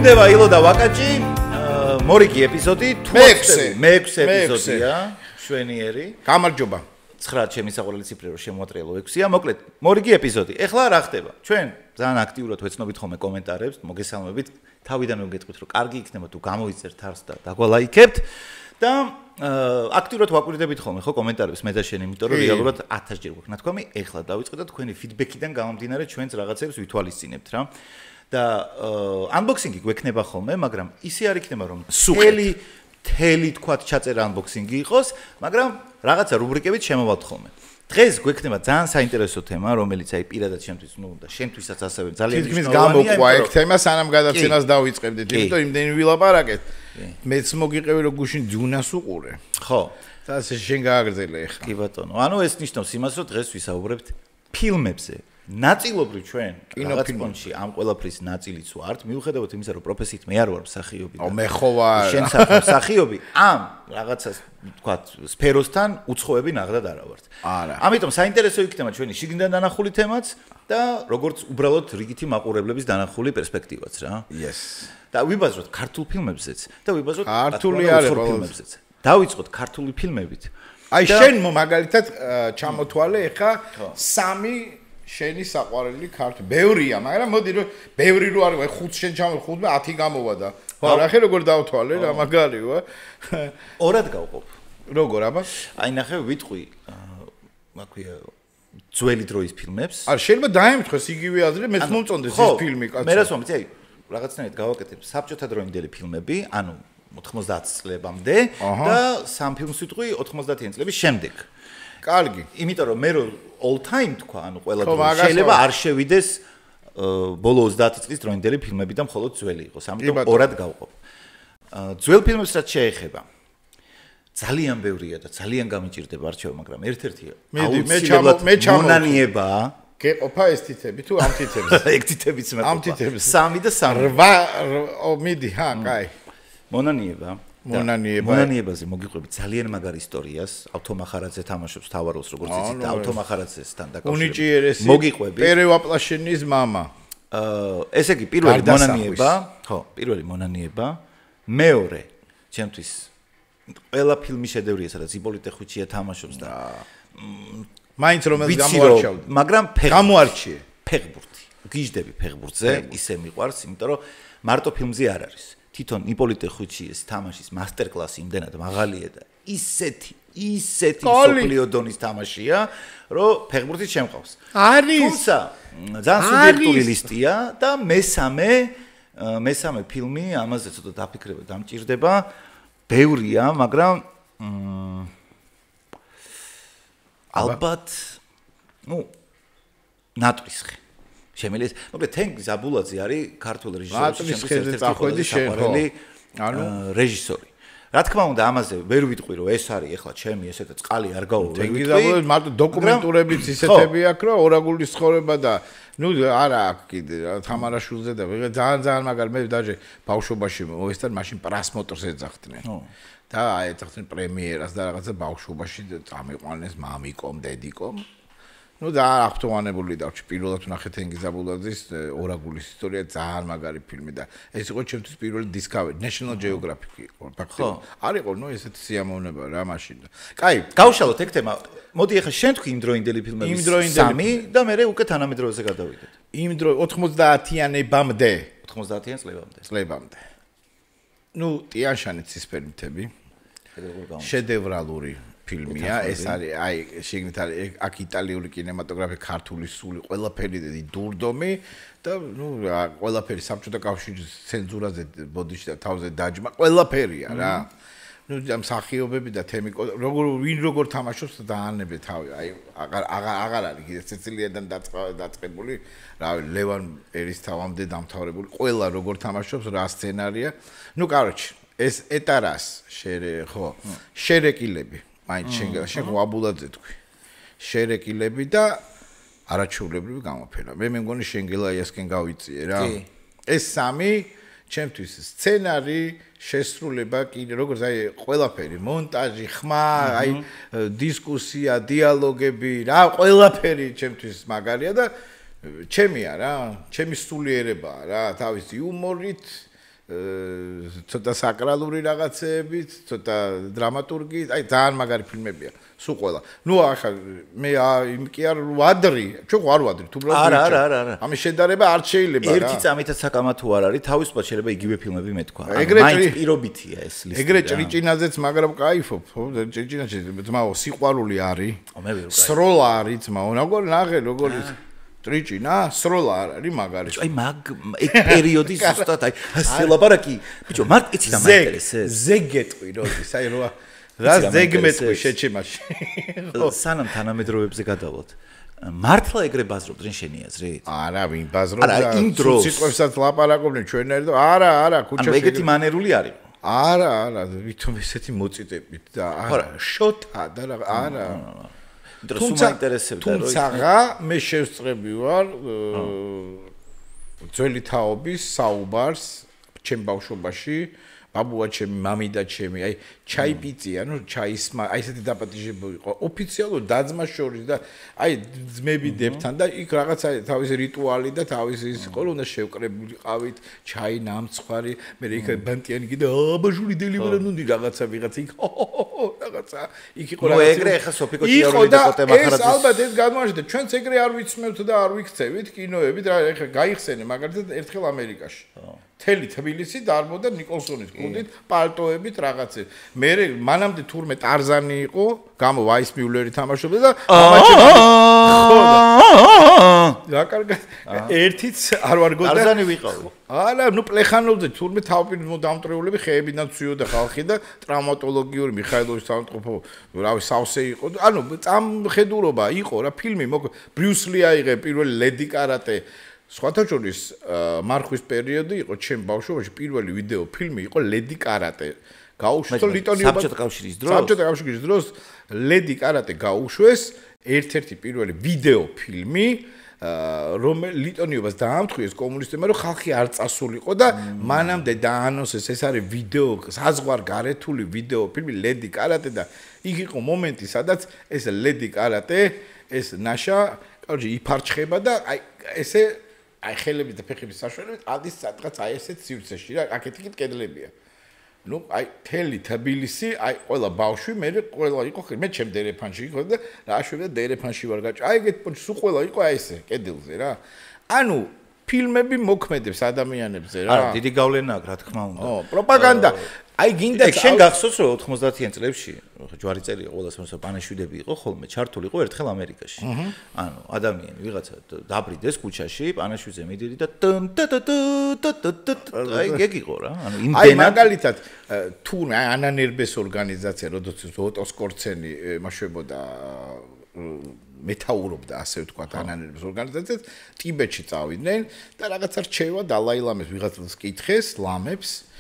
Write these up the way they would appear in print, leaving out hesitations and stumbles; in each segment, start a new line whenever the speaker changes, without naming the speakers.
ბრუნდება ილო და ვაკაჭი მორიგი ეპიზოდი მე-6 ეპიზოდია შვენიერი
გამარჯობა
9 ჩემი საყვარელი ციფრი რომ შემოატრიალო 6-ია მოკლედ მორიგი ეპიზოდი ეხლა რა ხდება ჩვენ ძალიან აქტიურად ვეცნობით ხოლმე კომენტარებს მოგესალმებით თავიდანვე გეტყვით რომ კარგი იქნება თუ გამოიწერთ თავს და დაგვალაიქებთ და აქტიურად ვაკვირდებით ხოლმე ხო კომენტარებს მე და შენ იმიტომ რომ რეალურად 1000 ჯერ გვაქვს ნათქვამი ეხლა დავიწყეთ და თქვენი ფიდბექიდან გამომდინარე ჩვენც რაღაცებს ვითვალისწინებთ რა და unboxing-ი გვექნება ხოლმე მაგრამ ისე არ იქნება რომ თელი თქვათ ჩაწერა unboxing-ი იყოს მაგრამ რაღაცა რუბრიკებით შემოვალთ ხოლმე დღეს გვექნება ძალიან საინტერესო თემა რომელიც აი პირადად შენთვის და შენთვისაც ასევე ძალიან
თითქმის გამოყვა ეგ თემა სანამ გადაცემას დავიწყებდით იმიტომ იმდენი ვილაპარაკეთ მეც მოგიყევი რომ გუშინ ძუნას უყურე
ხო
და ასე შენ გააგრძელე ახლა
კი ბატონო ანუ ეს ნიშნავს იმას რომ დღეს ვისაუბრებთ ფილმებზე ნაწილობრივ ჩვენ კინოფილმში ამ ყველაფრის ნაწილიც ვართ მიუხედავად იმისა რომ პროფესიით მე არ ვარ მსახიობი
და მე ხო ვარ
შენ მსახიობი ამ რაღაცას თქვა სფეროსთან უცხოები ნახდად არა ვართ
არა
ამიტომ საინტერესო იქნება ჩვენი შიგნიდან დანახული თემაც და როგორც უბრალოდ რიგითი მაყურებლების დანახული პერსპექტივაც რა
yes
და ვიბაზროთ ქართულ ფილმებზეც და ვიბაზროთ
ქართული არის
ფილმებზეც დავიწყოთ ქართული ფილმებით
აი შენ მაგალითად ჩამოთვალე ეხა სამი შენი საყვარელი ქართული ბევრია მაგრამ მოდი რომ ბევრი რო არის 5 შენ ჩამო 5 10 გამოვა და ხო ნახე როგორ დავთვალე რა მაგარია
ორად გავყოფ
როგორ აბა
აი ნახე ვიტყვი მაქვია ძველი დროის ფილმებს
არა შეიძლება დაემთხეს იგივე აზრი მეც მომწონდეს ეს ფილმი კაცო
მე რას ვამბობ აი რაღაცნაირად გავაკეთებ საბჭოთა დროინდელი ფილმები ანუ 90 წლებამდე და სამ ფილმს ვიტყვი 90-იან წლების შემდეგ
კარგი
იმიტომ რომ მე რო all time თქვა ანუ ყველა დრო შეიძლება არ შევიდეს ბოლო 30 წლის დროინდელი ფილმები და მხოლოდ ძველი იყოს ამიტომ ორად გავყოფ ძველ ფილმებს რაც შეეხება ძალიან ბევრია და ძალიან გამიჭირდება არჩევა მაგრამ ერთ-ერთი მონანიება
გეყოფა ეს თითები თუ ამ თითებს
ეგ თითებიც მე
ამ თითებს
3 და 3
მიდი ჰა კაი
მონანიებაზე მოგიყვებით ძალიან მაგარ ისტორიას ავთომახარაძე თამაშობს თავაროლს როგორც იცით და ავთომახარაძესთან
დაკავშირებით
მოგიყვებით
პერევაპლაშენის მამა
ესე იგი პირველი მონანიება მეორე ჩემთვის ყველა ფილმი შედევრია სადაც იპოლიტე ხუჩია თამაშობს და
მაინც რომელიც გამოარჩევ
მაგრამ
გამოარჩიე
ფეხბურთი გიждები ფეხბურთზე ისე მიყვარს იმიტომ რომ მარტო ფილმზე არ არის თვითონ იპოლიტე ხუჩიეს თამაშის მასტერ-კლასი იმდენად მაღალია და ისეთი სოფლიო დონის თამაშია, რომ ფეხბურთით შემყავს.
არის.
თუმცა ძალიან სუბიექტური ლისტია და მესამე ფილმი ამაზე ცოტა დაფიქრება დამჭირდება. ბევრია, მაგრამ ალბათ ნატვისხე შემიძლია მოკლედ თენგ ზაბულაძე არის ქართული რეჟისორი რეჟისორი რა თქმა უნდა ამაზე ვერ ვიტყვი რომ ეს არის ახლა ჩემი ესეთა წყალი არ გაუვე
თენგ ზაბულაძე მარტო დოკუმენტურებიც ისეთები აქვს რა ორაგულის ცხოვრება და ნუ არა აქვს კიდე თამარაშვილზე და ძალიან მაგარ მე დაჟე ბავშვობაში მოესწარ მაშინ პრასმოტორს ეძახდნენ და ეძახდნენ პრემიერას და რაღაცა ბავშვობაში წამიყვანეს მამიკომ დედიკომ ну да აქტუალებული და პირველად ვნახე თენგიზ აბულაძის ორაგულის ისტორია ძალიან მაგარი ფილმი და ეს იყო ჩემთვის პირველი Discovery National Geographic იყო ფაქტობრივად არ იყო ნუ ესეთი სიამოვნება რა მაშინ და კაი
გავშალოთ ეგ თემა მოდი ახლა შენ თქვი იმ დროინდელი ფილმების სამი და მე უკვე თანამედროვეზე გადავიდეთ
იმ დრო 90-იანებამდე
90-იან
წლებამდე ну ტიანშანის ცისფერმითები შედევრალური ფილმია ეს არის აი შეგნით არის აქ იტალიური კინემატოგრაფია ქართული სული ყველაფერი დურდომი და ნუ ყველაფერი საბჭოთა კავშირის ცენზურაზე ბოდიში და თავზე დაჯმა ყველაფერია რა ნუ ამ სახიობები და თემი როგორ თამაშობს დაანებე თავი აი აღარ არის კიდე ცეცილიადან დაწყებული რავი ლევან ერისთავამდე დამთავრებული ყველა როგორ თამაშობს რა სცენარია ნუ კაროჩი ეს ეტარას შერეკილები მაინც შენ აბულაძე თქვი შერეკილები და არაჩვეულებრივი გამოფენა მე მგონი შენგელაიასკენ გავიწიე რა ეს სამი ჩემთვის სცენარი შესრულება კიდე როგორც აი ყველაფერი მონტაჟი ხმა აი დისკუსია დიალოგები რა ყველაფერი ჩემთვის მაგარია და ჩემია რა ჩემი სულიერებაა რა თავისი იუმორით ცოტა საკრალური რაღაცეებით, ცოტა დრამატურგიით, აი ძალიან მაგარი ფილმებია. სულ ყველა. ნუ ახლა მე იმ კი არ ვადრი, ჩვენ არ ვადრი, თუ
არა.
ამის შედარება არ შეიძლება რა.
ერთი წამითაც საკამათო არ არის, თავისუფლად შეიძლება იგივე ფილმები მეთქვა. მაინც პირობითია ეს ლისტი.
ეგრე ჭრიჭინაძეც მაგრამ кайფობ, ჭრიჭინაძე ძმაო სიყვარული არის. სროლა არის ძმაო, როგორი ტრიჭინა, სროლა არ არის მაგარი.
აი ეგ პერიოდი ზუსტად აი ასელაპარაკი. ბიჭო, მაგ იცი და მაინტერესებს.
ზეგეტყვი როდის, აი რა ზეგმეტყვი შეჩემაში.
სანამ თანამედროვეებზე გადავლოთ. მართლა ეგრე ბაზრობ დღეს შენი აზრით?
არა, ვინ ბაზრობს? არა, იმ დროს სიტყვებსაც ლაპარაკობდნენ ჩვენერი და არა, ქუჩაში.
ანუ ეგეთი მანერული არის.
არა, ვითომ ესეთი მოწიტებით და არა, შოთა და არა. თუმცა მე შევსწრები ვარ ძველი თაობის საუბარს ჩემ ბავშვობაში ბაბუა ჩემი მამიდა ჩემი აი ჩაიპიწია ნუ ჩაისმა აი ესეთი დაპატიჟებული იყო ოფიციალურად დაძმას შორის და აი ძმები დებთან და იქ რაღაც აი თავისი რიტუალი და თავისი ის იყო უნდა შევკრებულიყავით ჩაი ნამცხვარი მე იქ ბანტიანი კიდე აბაჟური დელივერანუნდი რაღაცა ვიღაცა იქ რაღაცა იქ იყო
რაღაცა ეგრე ახლა სოფიკო ჭიარული და კოტე მახარაძის
ეს ალბათ ეს გადმოაშდა ჩვენც ეგრე არ ვიცმევთ და არ ვიქცევით კინოებით რა ახლა გაიხსენე მაგალითად ერთხელ ამერიკაში თელი თბილისი დარბოდა ნიკოლსონის კუდით პალტოებით რაღაცე მე მანამდე თურმე ტარზანი იყო გამო ვაის მიულერი თამაშობდა და რა კარგად ერთიც არ ვარგოდა
ტარზანი ვიყავი
არა ნუ პლეხანოვზე თურმე თავპირ დამტრეულები ხეებიდან ცვიოდა ხალხი და ტრაუმატოლოგიური მიხაილოვის სამწყობო რავი სავსე იყო ანუ წამხედულობა იყო რა ფილმი ბრიუს ალი აიღე პირველი ლედი კარატე სხვათა შორის მარხვის პერიოდი იყო ჩემ ბავშვობაში პირველი ვიდეო ფილმი იყო ლედი კარატე გაუშვეს ლიტონიობა
საბჭოთა კავშირის
დროს ლედი კარატე გაუშვეს ერთ-ერთი პირველი ვიდეო ფილმი რომელიც ლიტონიობას დაამთხვიეს კომუნისტებმა რომ ხალხი არ წასულიყო და მანამდე დაანონსეს ეს არის ვიდეო საზღვარგარეთული ვიდეო ფილმი ლედი კარატე და იქ იყო მომენტი სადაც ეს ლედი კარატე ეს ნაშა კარგი იფარჩხება და აი ესე აი ხელების და ფეხების საშუალებით ადის სადღაც აი ესეთ სივრცეში რა აქეთ კედლებია ნუ აი თელი თბილისი აი ყველა ბავშვი მე ყველა იყო მე ჩემ დერეფანში იყო და რა შვიდა დერეფანში ვარ გაჭ აი ეგეთ პონჩი სულ ყველა იყო აი ესე კედელზე რა ანუ ფილმები მოქმედებს ადამიანებზე რა
არა დიდი გავლენა აქვს რა თქმა უნდა
პროპაგანდა აი გინდა
შენ გახსოვს რომ 90-იან წლებში ჯვარი წერია ყველას რომ პანაშვიდები იყო ხოლმე ჩართული იყო ერთხელ ამერიკაში ანუ ადამიანი ვიღაცა დაბრიდეს ქუჩაში პანაშვიდზე მიდირი და აი ეგ იყო რა ანუ იმდენად
აი მაგალითად თუ ანანერბეს ორგანიზაცია როდესაც ოტოს კორცენი მაშვებოდა მეთაურობდა ასე ვთქვათ ანანერბეს ორგანიზაციას ტიბეტში წავიდნენ და რაღაცა რჩევა დალაი-ლამეს ვიღაცას კითხეს ლამებს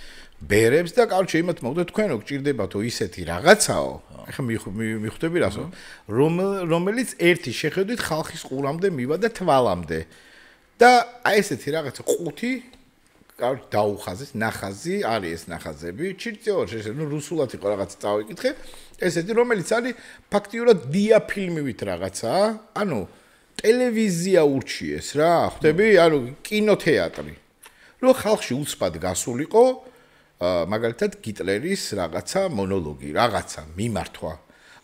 ბერებს და კარჩე იმათ მოგდა თქვენო გჭირდებათო ისეთი რაღაცაო ახლა მიხვდები რასო რომელიც ერთი შეხედვით ხალხის ყურამდე მივა და თვალამდე და აი ესეთი რაღაცა ყუთი კარჩე დაუხაზეს ნახაზი არის ეს ნახაზები ჩირწეო ნუ რუსულად იყო რაღაცა წავიკითხე ესეთი რომელიც არის ფაქტიურად დიაფილმივით რაღაცა ანუ ტელევიზია ურჩიეს რა ხვდები ანუ კინოთეატრი რო ხალხში უცბად გასულიყო მაგალითად გიტლერის რაღაცა მონოლოგი, რაღაცა მიმართვა.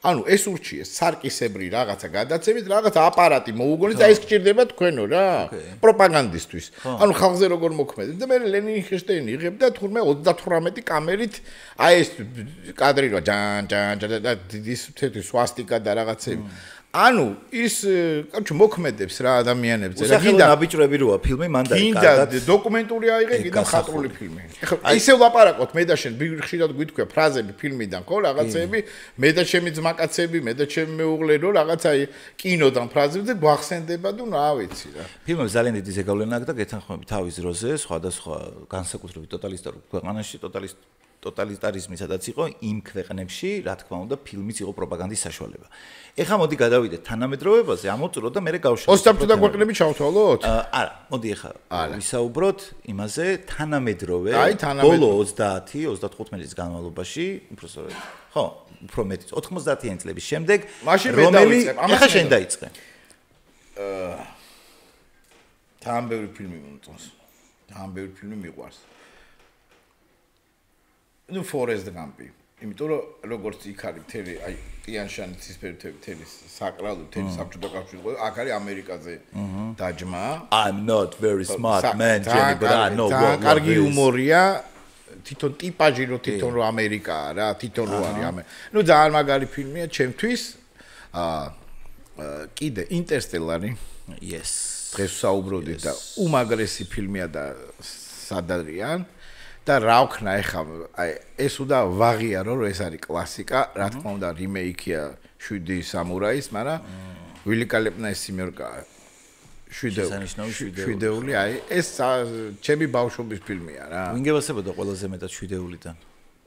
ანუ ეს ურჩიეს სარკისებრი რაღაცა გადაცემით, რაღაცა აპარატი მოუგონეს და ეს გჭირდება თქვენო რა, პროპაგანდისტვის. ანუ ხალხზე როგორ მოქმედებს და მე ლენინ ჰეშტეინი იღებდა თურმე 38 კამერით აი ეს კადრი რა ჯან და ის თეთრი სვასტიკა და რაღაცები. ანუ ის კაცო მოქმედებს რა ადამიანებზე
რა გინდა ნაბიჯრები როა ფილმი მან
დაიკარგა გინდა დოკუმენტური აიღე კიდე ხატრული ფილმი ეხლა ისე ვლაპარაკოთ მე და შენ ხშირად გვითქვია ფრაზები ფილმიდან ხო რაღაცეები მე და ჩემი ძმაკაცები მე და ჩემი მეუღლე რო რაღაცა კინოდან ფრაზებზე გვახსენდება და რა ვიცი რა
ფილმებს ძალიან დიდი ზეგავლენა აქვს და გეთანხმები თავის დროზე სხვადასხვა განსაკუთრებით ტოტალისტურ ქვეყანაში ტოტალიტარიზმი სადაც იყო იმ ქვეყნებში რა თქმა უნდა ფილმიც იყო პროპაგანდის საშუალება. ეხლა მოდი გადავიდეთ თანამედროვეობაზე, ამოწურო და მე გავშევ.
25 ქვეყნები ჩავთვალოთ?
არა, მოდი ეხლა ვისაუბროთ იმაზე თანამედროვე ბოლო 30-35 წლის განმავლობაში, უბრალოდ ხო, უფრო მეტი 90-იან წლების შემდეგ,
რომელიც
ეხლა შენ დაიწყე.
თან ბევრი ფილმი მომწონს. თან ბევრი ფილმი მიყვარს. ნუ Forrest Gump-ი. იმიტომ რომ როგორც იქ არის მთელი აი ტიანშანის ცისფერთები მთელი საკრალო მთელი საბჭოთა კავშირი ყო აქ არის ამერიკაზე დაჯმა.
I'm not very smart man, Jenny, but I know what.
კარგი იუმორია. თვითონ ტიპაჟი რო თვითონ რო ამერიკაა რა, თვითონ რო არის ამერიკა. ნუ ძალიან მაგარი ფილმია ჩემთვის. კიდე Interstellar-ი.
Yes.
დღეს საუბრობდით და უმაგრესი ფილმია და სადარიან. და რა ვქნა ეხა აი ეს უნდა ვაღიარო რომ ეს არის კლასიკა რა თქმა უნდა რიმეიქია 7 სამურაის მაგრამ ვილი კალეპნაის სიმერკა 7 აი ეს ჩემი ბავშვობის ფილმია რა
ვინგევასებოდა ყველაზე მეტად 7-დან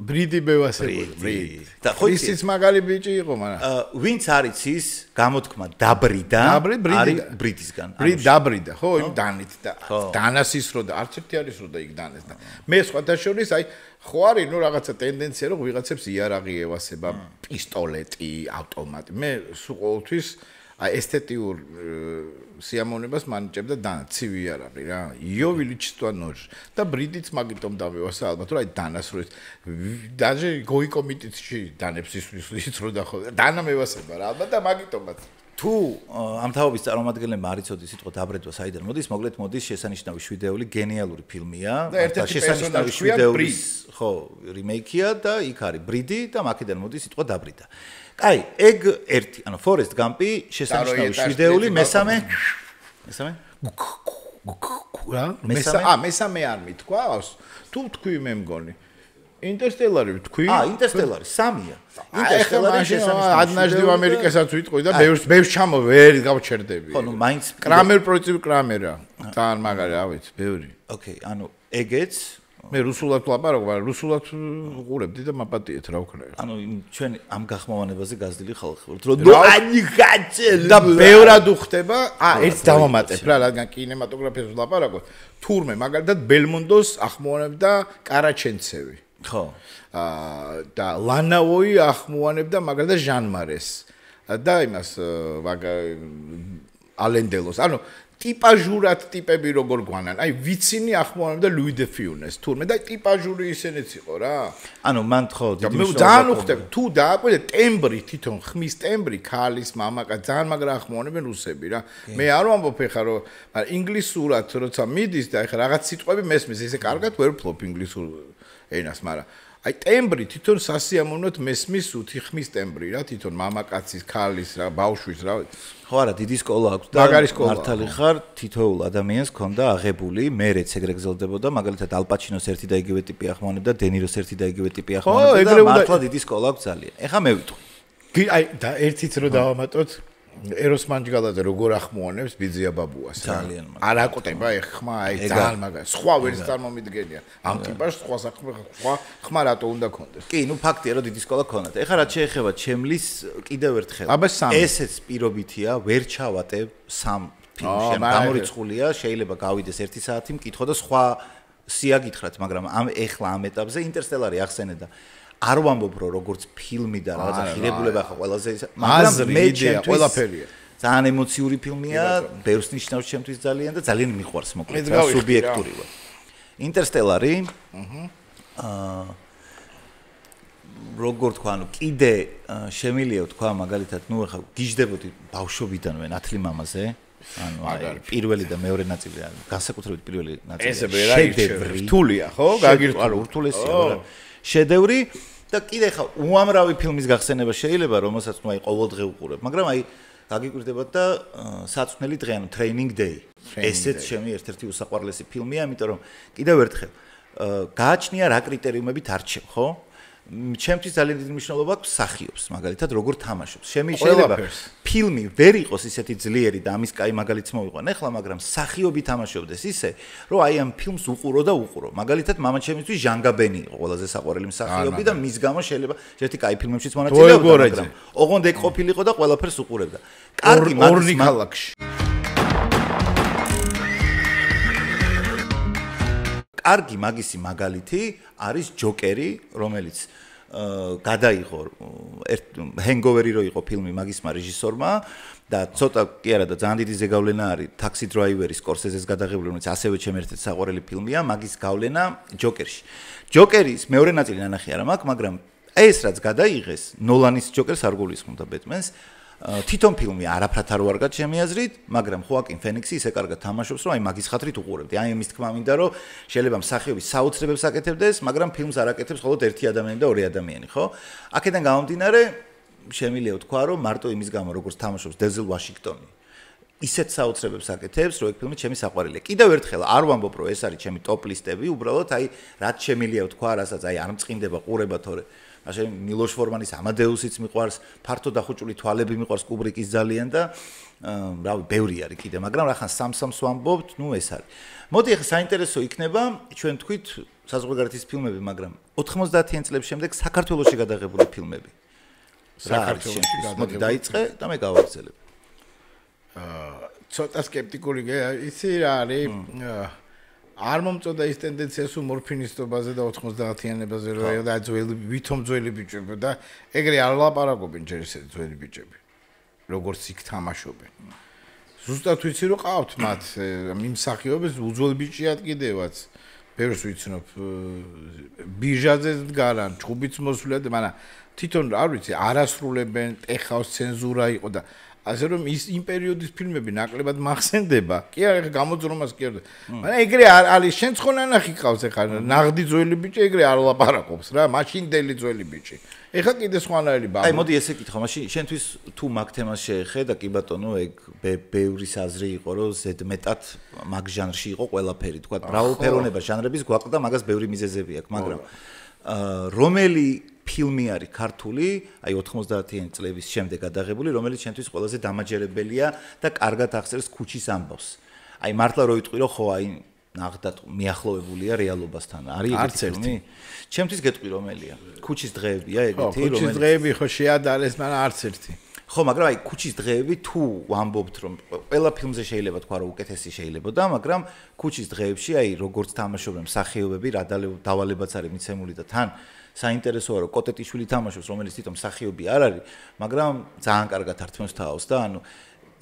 ბრიდი მევასებოდა ბრიდი და ხო ისიც მაგარი ბიჭი იყო მაგრამ
ვინც არის ის გამოთქმა დაბრიდა არის ბრიდისგან
ბრიდი დაბრიდა ხო იმ დანით და დანასის რო და არც ერთი არის რო და იქ დანეს და მე სხვათა შორის აი ხო არის ნუ რაღაცა ტენდენცია რომ ვიღაცებს იარაღი ევასება პისტოლეტი ავტომატი მე სულ ყოველთვის აი ესთეტიურ სიამოვნებას მანიჭებდა დანა ცივი იარაღი რა იოვილი ჩსტვა ნოჟ და ბრიდიც მაგიტომ დავევასა ალბათ რომ აი დანას რო დაჟე გოიკომიტიცში დანებს ის რო და ხო დანა მევასება რა ალბათ და მაგიტომაც
თუ ამ თაობის წარმომადგენლებმა არ იცოდი სიტყვა დაბრედვა საიდან მოდის მოკლედ მოდის შესანიშნავი 7 გენიალური ფილმია
და
შესანიშნავი 7 ხო რიმეიქია და იქ არის ბრიდი და მაქედან მოდის სიტყვა დაბრიდა აი ეგ ერთი ანუ Forrest Gump-ი შესანიშნავი 7 მესამე
რა მესამე არ მithქვავს თუ თქვი მე მგონი Interstellar-ი თქვი
Interstellar-ი 3-ია
Interstellar-ი შესანიშნავი ადნაჟდი ამერიკასაც ვიტყვი და ბევრს ჩამო ვერ გავჩერდები
ხო ნუ მაინც
კრამერ პროექტი კრამერა თან მაგარი რა ვიცი ბევრი
ოკეი ანუ ეგეც
მე რუსულად ვლაპარაკობ, მაგრამ რუსულად ვყურებდი და მაპატიეთ რა ვქნა.
ანუ ჩვენ ამ გახმოვანებაზე გაზრდილი ხალხი ვართ, რომ
აი გაჭელ და ბევრად უხდება. ერთ დავამატებ რა, რადგან კინემატოგრაფიას ვლაპარაკობ. თურმე მაგალითად ბელმონდოს ახმოვანებდა კარაჩენცევი.
ხო.
და ლანაოი ახმოვანებდა მაგალითად ჟანმარეს. და იმას ალენდელოს. ანუ ტიპაჟურად ტიპები როგორ გვანან. აი ვიცინი ახმოვანებდა ლუი დე ფიუნეს თურმე და ტიპაჟური ისენიც იყო რა.
ანუ მან ხო
დიდი მნიშვნელობა. ძალიან უხდებ თუ დააკვირდე ტემბრი თვითონ ხმის ტემბრი ქალის მამაკა ძალიან მაგრა ახმოვანებენ რუსები რა. მე არ ვამბობ ეხა რომ ინგლისურად როცა მიდის და ეხა რაღაც სიტყვები მესმის ესე კარგად ვერ ვფლობ ინგლისურ ენას, მაგრამ აი ტემბრი თვითონ სასიამოვნოდ მესმის უთი ხმის ტემბრი რა თვითონ მამაკაცის ქალის რა ბავშვის რა
ხო არა დიდი სკოლა აქვს და მართალი ხარ თითოეულ ადამიანს ქონდა აღებული მეც ეგრე გრძელდებოდა მაგალითად ალპაჩინოს ერთი და იგივე ტიპი ახმოვანებდა დენიროს ერთი და იგივე ტიპი ახმოვანებდა და მართლა დიდი სკოლა აქვს ძალიან ეხა მე ვიტყვი
აი და ერთით რო დავამატოთ ეროს მანჯგალაძე როგორ ახმოვანებს ბიძია ბაბუას
ძალიან
არ აკუტება ხმა აი ძალიან მაგარი სხვა ვერც წარმომიდგენია ამ ტიპას სხვა ხმა რატო უნდა კონდეს
კი ნუ ფაქტია რომ დიდი სკოლა ქონათ ეხლა რაც შეეხება ჩემლის კიდევ ერთხელ ესეც პირობითია ვერ ჩავატებ სამ ფილმში გამორიცხულია შეიძლება გავიდეს 1 საათი მკითხო და სხვა სია გითხრათ მაგრამ ამ ეხლა ამ ეტაპზე Interstellar-ი ახსენე და არ ვამბობ რომ როგორც ფილმი და რაღაცა ღირებულება ხა ყველაზე მაგრამ მე ყველაფერია ძალიან ემოციური ფილმია ბევრს ნიშნავს ჩემთვის ძალიან და ძალიან მიყვარს მოკლედ სუბიექტურივად Interstellar-ი როგორ თქვა ანუ კიდე შემილია თქვა მაგალითად ნუ ხა გიждდებოდი ბავშვობიდანვე ნათლი მამაზე ანუ აი პირველი და მეორე ნაწილი განსაკუთრებით პირველი ნაწილი
ესე შედევრი რთულია ხო გაგირთული
ანუ რთულესია შედევრი და კიდე ხა უამრავი ფილმის გახსენება შეიძლება რომელსაც ნუ აი ყოველდღე უყურებ მაგრამ აი გაგიკვირდებათ და საწვნელი დღე ანუ Training Day ესეც ჩემი ერთ-ერთი უსაყვარლესი ფილმია იმიტომ რომ კიდევ ერთხელ გააჩნია რა კრიტერიუმებით არჩევ ხო ჩემთვის ძალიან დიდი მნიშვნელობა აქვს მსახიობს მაგალითად როგორ თამაშობს შეიძლება ფილმი ვერ იყოს ისეთი ძლიერი და ამის კაი მაგალითს მოვიყვან ახლა მაგრამ მსახიობი თამაშობდეს ისე რომ აი ამ ფილმს უყურო და უყურო მაგალითად მამაჩემისთვის ჟანგაბენი იყო ყველაზე საყვარელი მსახიობი და მის გამო შეიძლება ერთი კაი ფილმებშიც მონაწილეობდა მაგრამ ოღონდ ეგ ყოფილიყო და ყველაფერს უყურებდა კარგი
მაგის ქალაქში
კარგი მაგისი მაგალითი არის ჯოკერი, რომელიც გადაიღო Hangover-ი რო იყო ფილმი მაგისმა რეჟისორმა და ცოტა კი არა და ძალიან დიდი ზეგავლენა არის Taxi Driver-ის Scorsese-ს გადაღებული, რომელიც ასევე ჩემი ერთ-ერთი საყვარელი ფილმია, მაგის გავლენა Joker-ში. Joker-ის მეორე ნაწილი ნანახი არ მაქვს, მაგრამ ეს რაც გადაიღეს, Nolan-ის Joker-ს არ გულისხმობდა Batman-ს. თვითონ ფილმი არაფრად არ ვარგა ჩემი აზრით, მაგრამ Joaquin Phoenix-ი ისე კარგად თამაშობს, რომ აი მაგის ხათრით უყურებდი. აი ამის თქმა მინდა, რომ შეიძლება მსახიობის საოცრებებს აკეთებდეს, მაგრამ ფილმს არ აკეთებს მხოლოდ ერთი ადამიანი და ორი ადამიანი, ხო? აქედან გამომდინარე, შემიძლია ვთქვა, რომ მარტო იმის გამო, როგორც თამაშობს Denzel Washington-ი, ისეთ საოცრებებს აკეთებს, რომ ეგ ფილმი ჩემი საყვარელია. კიდევ ერთხელ არ ვამბობ, რომ ეს არის ჩემი ტოპ ლისტები, უბრალოდ აი რაც შემიძლია ვთქვა, რასაც აი არ მწყინდება ყურება თორე ასე მილოშ ფორმანის ამადეუსიც მიყვარს, ფართო დახუჭული თვალები მიყვარს კუბრიკის ძალიან და რავი, ბევრი არის კიდე, მაგრამ რახან სამ-სამს ვამბობთ, ნუ ეს არის. მოდი ახლა საინტერესო იქნება, ჩვენ თქვით საზღვარგარეთის ფილმები, მაგრამ 90-იან წლების შემდეგ საქართველოში გადაღებული ფილმები.
საქართველოში
მოდი დაიწყე და მე გავაგრძელებ.
ცოტა სკეპტიკული იცი რა არის არ მომწოდა ის ტენდენცია სულ მორფინისტობაზე და 90-იანებაზე რომ და ვითომ ძველი ბიჭები და ეგრე არ ლაპარაკობენ ჯერ ისე ძველი ბიჭები როგორც იქ თამაშობენ ზუსტად ვიცი რომ ყავთ მათ მიმსახიობებს უძველი ბიჭიად კიდევაც ბევრს ვიცნობ ბიჟაძე დგარან ჭუბიც მოსვლია და მაგრამ თვითონ არ ვიცი არასრულებენ ტეხავს ცენზურა იყო და ასე რომ ის იმ პერიოდის ფილმები ნაკლებად მახსენდება. კი არა, ეხა გამოძრომას კი არა. მაგრამ ეგრე არის შენ ცხონანახი ყავს ეხა ნაღდი ძველი ბიჭი ეგრე არ ლაპარაკობს რა, მაშინდელი ძველი ბიჭი. ეხა კიდე სხვანაირი ბაბა.
აი მოდი ესე კითხო, მაშინ შენთვის თუ მაგ თემას შეეხე და კი ბატონო ეგ ბევრის აზრი იყო რომ ზედმეტად მაგ ჟანრში იყო ყველაფერი, თქვა მრავალფეროვნება ჟანრების გვაყდა, მაგას ბევრი მიზეზები აქვს, მაგრამ რომელი ფილმი არის ქართული, აი 90-იან წლების შემდეგ გადაღებული, რომელიც შენთვის ყველაზე დამაჯერებელია და კარგად ახსენებს ქუჩის ამბავს. აი მართლა რო იტყვი რომ ხო აი ნახდათ მიახლოვებულია რეალობასთან. არის ეგეთი ფილმი? ჩემთვის გეტყვი რომელია? ქუჩის დღეებია ეგეთი,
რომელიც ქუჩის დღეები ხო შეადარეს, მაგრამ არც ერთი.
ხო, მაგრამ აი ქუჩის დღეები თუ ვამბობთ რომ ყველა ფილმზე შეიძლება თქვა რომ უკეთესი შეიძლებოდა, მაგრამ ქუჩის დღეებში აი როგორც თამაშობენ მსახიობები, რა დავალებაც არის მიცემული და თან საინტერესოა რომ კოტეტიშვილი თამაშობს, რომელიც თვითონ მსახიობი არ არის, მაგრამ ძალიან კარგად ართმევს თავს და ანუ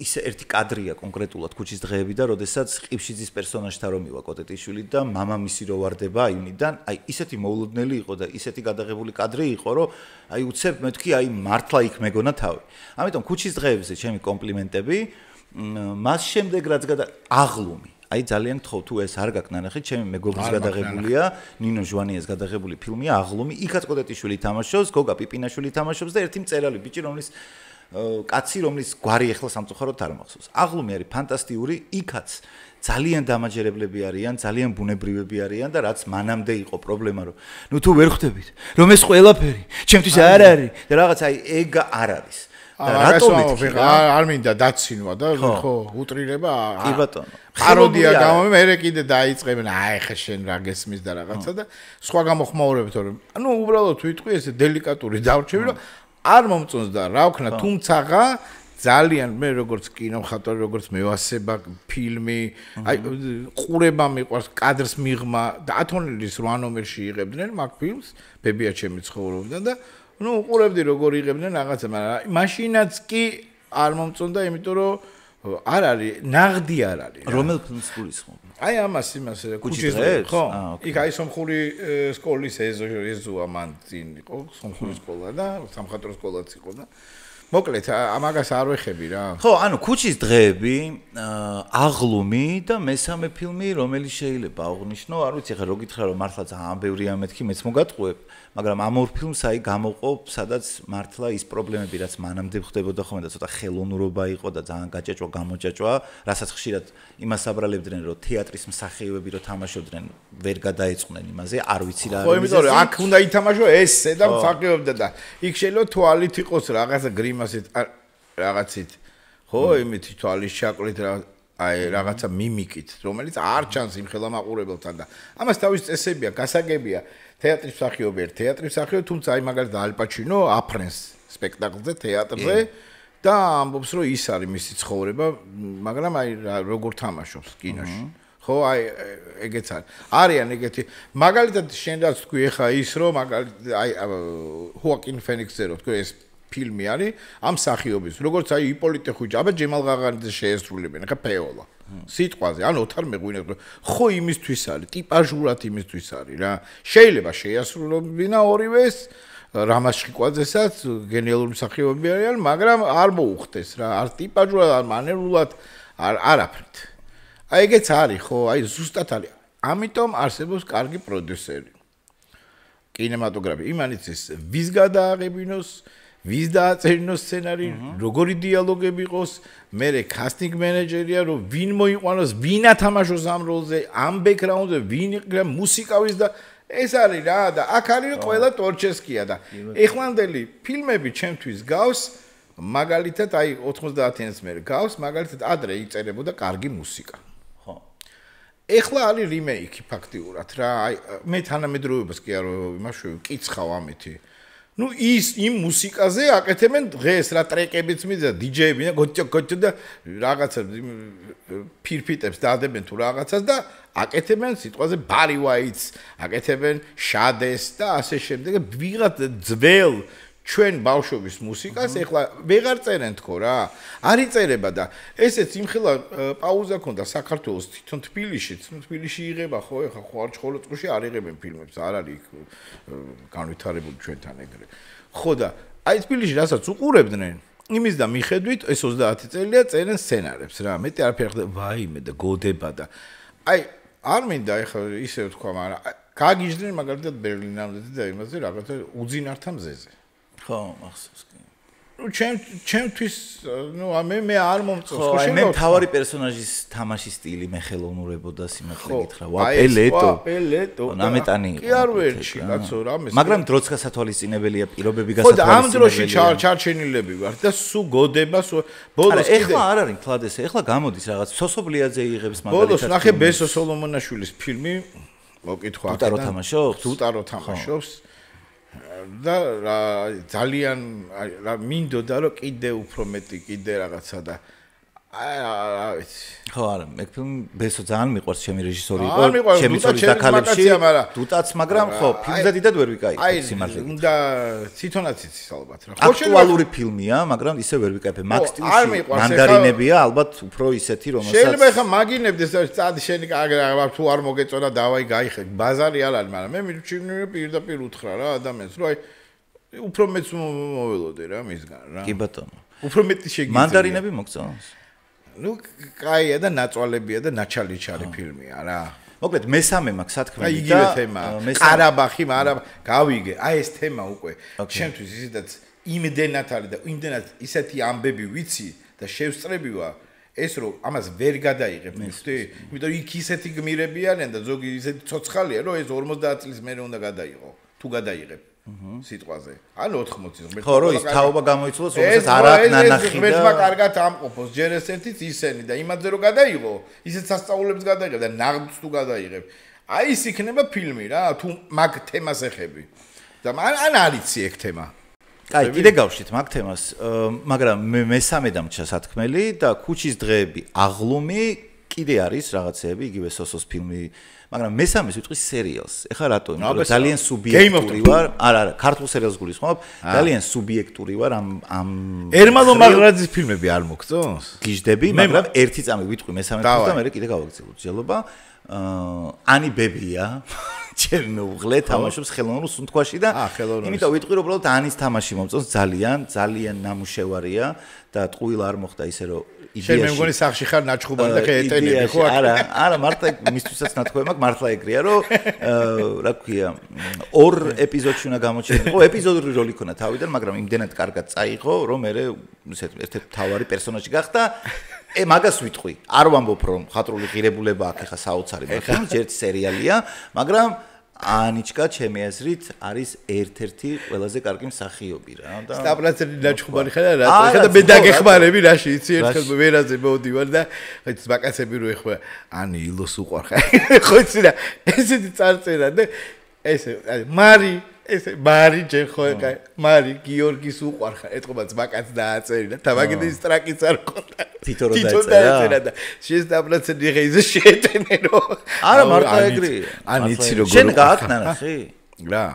ის ერთი კადრია კონკრეტულად ქუჩის დღეები და როდესაც ყიფშიძის პერსონაჟთან რომ მივა კოტეტიშვილი და მამამისი რო ვარდება აივნიდან, აი ისეთი მოულოდნელი იყო და ისეთი გადაღებული კადრი იყო, რომ აი უცებ მეთქი აი მართლა იქ მეგონა თავი. ამიტომ ქუჩის დღეებზე ჩემი კომპლიმენტები, მას შემდეგ რაც აღლუმი აი ძალიან გთხოვ თუ ეს არ გაქვს ნანახი, ჩემი მეგობრის გადაღებულია, ნინო ჟვანიეს გადაღებული ფილმია აღლუმი, იქაც კოტეტიშვილი თამაშობს, გოგა პიპინაშვილი თამაშობს და ერთი მწერალი ბიჭი, რომლის კაცი, რომლის გვარი ახლა სამწუხაროდ არ მახსოვს. აღლუმი არის ფანტასტიკური, იქაც ძალიან დამაჯერებლები არიან, ძალიან ბუნებრივები არიან და რაც მანამდე იყო პრობლემა, რომ ნუ თუ ვერ ხვდებით, რომ ეს ყველაფერი ჩემთვის არ არის და რაღაც აი ეგ არ არის. და რატომ
არ მინდა დაცინვა და ხო უტრირება
კი ბატონო
პაროდია გამომე მე კიდე დაიწყებენ აი ხა შენ რა გესმის და რაღაცა და სხვა გამოხმაურებით რომ ანუ უბრალოდ ვიტყვი ესე დელიკატური დავრჩები რომ არ მომწონს და რა ვქნა თუმცაღა ძალიან მე როგორც კინომხატვარი როგორც მევასება ფილმი აი ყურება მიყვარს კადრს მიღმა და ათონელის 8 ნომერში იღებდნენ მაგ ფილმს ბებია ჩემი ცხოვრობდა და ну უყურებდი როგორ იღებდნენ რაღაცა მაგრამ მაშინაც კი არ მომწონდა იმიტომ რომ არ არის ნაღდი არ არის
რომელ ფილმს გულისხმობ
აი ამას იმას ქუჩის დღე ხო იქ აი სომხური სკოლის ეზოა მან წინ იყო სომხური სკოლა და სამხატვრო სკოლაც იყო და მოკლედ ამაგას არ ვეხები რა
ხო ანუ ქუჩის დღეები აღლუმი და მესამე ფილმი რომელიც შეიძლება აღვნიშნო არ ვიცი ხა რო გითხრა რომ მართლა ძალიან ბევრია მეთქი მეც მოგატყუებ მაგრამ ამ ორ ფილმს აი გამოყო სადაც მართლა ის პრობლემები რაც მანამდე ხდებოდა ხოლმე და ცოტა ხელოვნურობა იყო და ძალიან გაჭეჭვა გამოჭეჭვა რასაც ხშირად იმას აბრალებდნენ რომ თეატრის მსახიობები რო თამაშობდნენ ვერ გადაეწყნენ იმაზე არ ვიცი რა
ხო იმიტომ რომ აქ უნდა ითამაშო ესე და მსახიობდა და იქ შეიძლება თვალით იყოს რაღაცა გრიმასით რაღაცით ხო იმითი თვალის ჩაკლით აი რაღაცა მიმიკით რომელიც არ ჩანს იმ ხელამაყურებელთან და ამას თავის წესებია გასაგებია თეატრის მსახიობი თეატრის მსახიობი თუმცა აი მაგალითად ალ პაჩინო აფრენს სპექტაკლზე თეატრზე და ამბობს რომ ის არის მისი ცხოვრება მაგრამ აი როგორ თამაშობს კინოში ხო, აი ეგეც არიან ეგეთი. მაგალითად შენ რაც თქვი ხა ის რომ მაგალითად აი ჰოაკინ ფენიქსზე რო თქვი ეს ფილმი არის ამ მსახიობის, როგორც აი იპოლიტე ხუჭი, აბა ჯემალ ღაღანიძე შეესრულებენ, ხა ფეოლა. სიტყვაზე, ან ოთარ მეღვინე, ხო იმისთვის არის, ტიპაჟურად იმისთვის არის რა. შეიძლება შეასრულებინა ორივეს რამაშხიკვაძესაც გენიალური მსახიობები არიან, მაგრამ არ მოუხდეს რა, არ ტიპაჟურად, არ მანერულად, არაფრით. აი ეგეც არის, ხო, აი ზუსტად არის. ამიტომ არსებობს კარგი პროდიუსერი. კინემატოგრაფი იმანიც ის ვის გადააღებინოს, ვის დააწერინოს სცენარი, როგორი დიალოგები იყოს, მერე კასტინგ მენეჯერია, რომ ვინ მოიყვანოს, ვინ ათამაშოს ამ როლზე, ამ ბექგრაუნდზე, ვინ იქნება მუსიკავის და ეს არის რა და აქ არის ყველა ტორჩესკია და ეხლანდელი ფილმები ჩემთვის გავს მაგალითად აი 90-იანს მერე გავს მაგალითად ადრე იწერებოდა კარგი მუსიკა. ხო. ეხლა არის რიმეიკი ფაქტიურად რა აი მე თანამედროვეობას კი არ იმაშვი კიცხავ ამეთი. Ну ის იმ მუსიკაზე აკეთებენ დღეს რა ტრეკებიც მიდა დიჯეები და გოჭო და რაღაცა ფირფიტებს დაადებენ თუ რაღაცას და აკეთებენ სიტყვაზე ბარი ვაიტს აკეთებენ შადეს და ასე შემდეგ ვიღაც ძველ ჩვენ ბავშვობის მუსიკას ეხლა ვეღარ წერენ თქო რა არ იწერება და ესეც იმხელა პაუზა ქონდა საქართველოს თვითონ თბილისში იღება ხო ეხლა ხო არ ჩხოლოწყუში არ იღებენ ფილმებს არ არის განვითარებული ჩვენთან ეგრე ხო და აი თბილისში რასაც უყურებდნენ იმის და მიხედვით ეს 30 წელია წერენ სცენარებს რა მეტი არაფერი ხდება ვაიმე და გოდება და აი არ მინდა ეხლა ისე ვთქვა მაგრამ გაგიჟდნენ მაგალითად ბერლინამდე და იმაზე რაღაცა უძინართა მზეზე ხო, ახსოვს კი. Ну, ჩემთვის, ну, მე არ მომწონს.
ხო, მე თავარი პერსონაჟის თამაშის სტილი მე ხელოვნურებოდა სიმართლე გითხრა. ვაპელეტო. ნამეტანი.
კი არ ვერჩი, კაცო, რამეს.
მაგრამ დროც გასათვალისწინებელია, პირობები გასათვალისწინებელია.
ხო, და ამ დროში ჩარჩენილები ვარ და სულ გოდებას ბოლოს
კიდე. ეხლა არ არის მთლად ესე, ეხლა გამოდის რაღაც სოსობლიაძე იღებს მაგალითად.
ბოლოს ნახე ბესო სოლომონაშვილის ფილმი, მოკითხვა.
დუტარო თამაშობს?
დუტარო თამაშობს. და ძალიან მინდოდა რომ კიდე უფრო მეტი კიდე რაღაცა და რა ვიცი
ხო არა მე ფილმი ბესო ძალიან მიყვარს ჩემი რეჟისორი იყო ჩემი ცოლის დაქალებში დუტაც მაგრამ ხო ფილმზე დიდად ვერ ვიკაიფე სიმართლე
უნდა თვითონაც იცის ალბათ რა
აქტუალური ფილმია მაგრამ ისე ვერ ვიკაიფე მაგ სტილში მანდარინებია ალბათ უფრო ისეთი რომელსაც
შეიძლება ხა მაგინებდეს წადი შენი თუ არ მოგეწონა დავაი გაიხე ბაზარი არ არის მაგრამ მე მიჩვენე პირდაპირ უთხრა რა ადამიანს რომ აი უფრო მეც მოველოდე რა მისგან რა
კი ბატონო
უფრო მეტი შეგიძლია
მანდარინები მოგწონს
ну кайია და ნაწვალებია და ნაჩალიჩარი ფილმია რა. მოკლედ მესამე მაქვს სათქმელი და იგივე თემა. ყარაბახი, მაგრამ გავიგე. აი ეს თემა უკვე ჩემთვის ისედაც იმდენად არის და იმდენად ისეთი ამბები ვიცი და შევსწრებივა ეს რომ ამას ვერ გადაიღებ ნახტი. იმიტომ იქ ისეთი გმირები არიან და ზოგი ისეთი ცოცხალია რომ ეს 50 წლის მერე უნდა გადაიღო. თუ გადაიღებ სიტყვაზე. ანუ 80 წლის მე
ხო რომ ის თაობა გამოიცვალოს, რომელსაც არ აქვს ნანახი და
მეცმა კარგად ამყოფოს ჯერ ესეთიც ისენი და იმაზე რომ გადაიღო, ისეთ სასწაულებს გადაიღებ და ნაღდს თუ გადაიღებ. აი ის იქნება ფილმი რა, თუ მაგ თემას ეხები. და ან არიცი ეგ თემა.
აი, კიდე გავშით მაგ თემას, მაგრამ მესამე დამჭა სათქმელი და ქუჩის დღეები აღლუმი კიდე არის რაღაცეები, იგივე სოსოს ფილმი მაგრამ მესამეს ვიტყვი სერიალს. ეხლა რატო? იმიტომ რომ ძალიან სუბიექტური ვარ. არა, ქართულ სერიალს გულისხმობ. ძალიან სუბიექტური ვარ ამ
ერმალო მაგრაძის ფილმები არ მოგწონს?
გიждები, მაგრამ ერთი წამი ვიტყვი მესამე ფილმს და მე კიდე გავაგრძელებ ჯელობა. ანი ბებია, ჩემი მეუღლე თამაშობს ხელოვნურ სუნთქვაში და იმიტომ ვიტყვი რომ უბრალოდ ანის თამაში მომწონს ძალიან ნამუშევარია და ტყუილ არ მოხდა ისე რომ
შენ მე მგონი სახში ხარ ნაჩხუბანი და ეტენები ხო
არა მართლა მისთვისაც ნათქვამი მაქვს მართლა ეგრეა რომ რა ქვია ორ ეპიზოდში უნდა გამოჩენილიყო ეპიზოდური როლი ქონა თავიდან მაგრამ იმდენად კარგად წაიღო რომ მე ერთ-ერთი თავარი პერსონაჟი გახდა მაგას ვიტყვი არ ვამბობ რომ ხატრული ღირებულება აქვს ხა საოცარი მაგრამ ერთი სერიალია მაგრამ ანიჩკა ჩემი აზრით არის ერთ-ერთი ყველაზე კარგი მსახიობი რა და
სტაპლაცერი ნაჩხუბანი ხარ რა ხა და მე დაგეხმარები რაში იცი ერთხელ ვერაზე მოვდივარ და ხა ბაკაცები რო ეხვა ანი ილოს უყარ ხა ხო იცი რა ესეთი წარწერა და ესე მარი ესე მარი ჯერ ხო ეკა მარი გიორგის უყვარხარ ეთქობა ძმაკაც დააწერინა თამაგიდის ტრაკიც არ ყოდა
თვითონ დაეწერა
და შესდაბლაცე დიღეიზე შეეტენერო
არა მარტო ეგრეა
ან იცი როგორ
შენ გააკნა ნახე
რა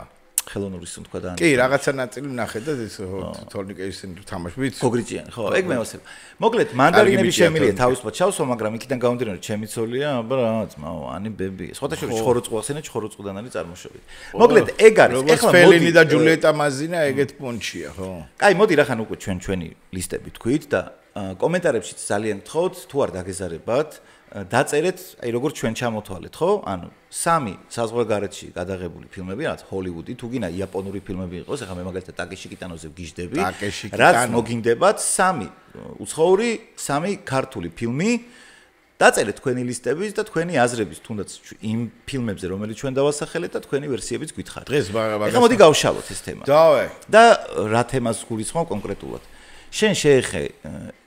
ხელოვნურის თქო და
კი რაღაცა ნაწილი ნახე და ეს თორნიკეისენ თამაში ვიცი
გოგრიჭიანი ხო ეგ მე ვასებ მოკლედ მანდარინები შემილია თავისუფლად ჩავსვა მაგრამ იქიდან გამომდინარე ჩემი ცოლია აბა რა ძმაო ანი ბები სხვათა შორის ჩხოროწყუახსენა ჩხოროწყუდან არის წარმოშობით მოკლედ ეგ არის
ეხლა ფელინი და ჯულიეტა მაზინა ეგეთ პონჩია ხო
კაი მოდი რახან უკვე ჩვენი ლისტები თქვით და კომენტარებში ძალიან გთხოვთ თუ არ დაგეზარებათ დაწერეთ აი როგორ ჩვენ ჩამოთვალეთ ხო ანუ 3 საზღვარგარეთში გადაღებული ფილმები რაც ჰოლივუდი თუ გინდა იაპონური ფილმები იყოს ეხლა მე მაგალითად ტაკეში კიტანოზე ვგიჟდები რაც მოგინდებათ 3 უცხოური 3 ქართული ფილმი დაწერეთ თქვენი ლისტების და თქვენი აზრების თუნდაც იმ ფილმებზე რომელიც ჩვენ დავასახელეთ და თქვენი ვერსიებიც გითხარით
დღეს
ეხლა მოდი გავშალოთ ეს თემა და რა თემას გულისხმობ კონკრეტულად შენ შეეხე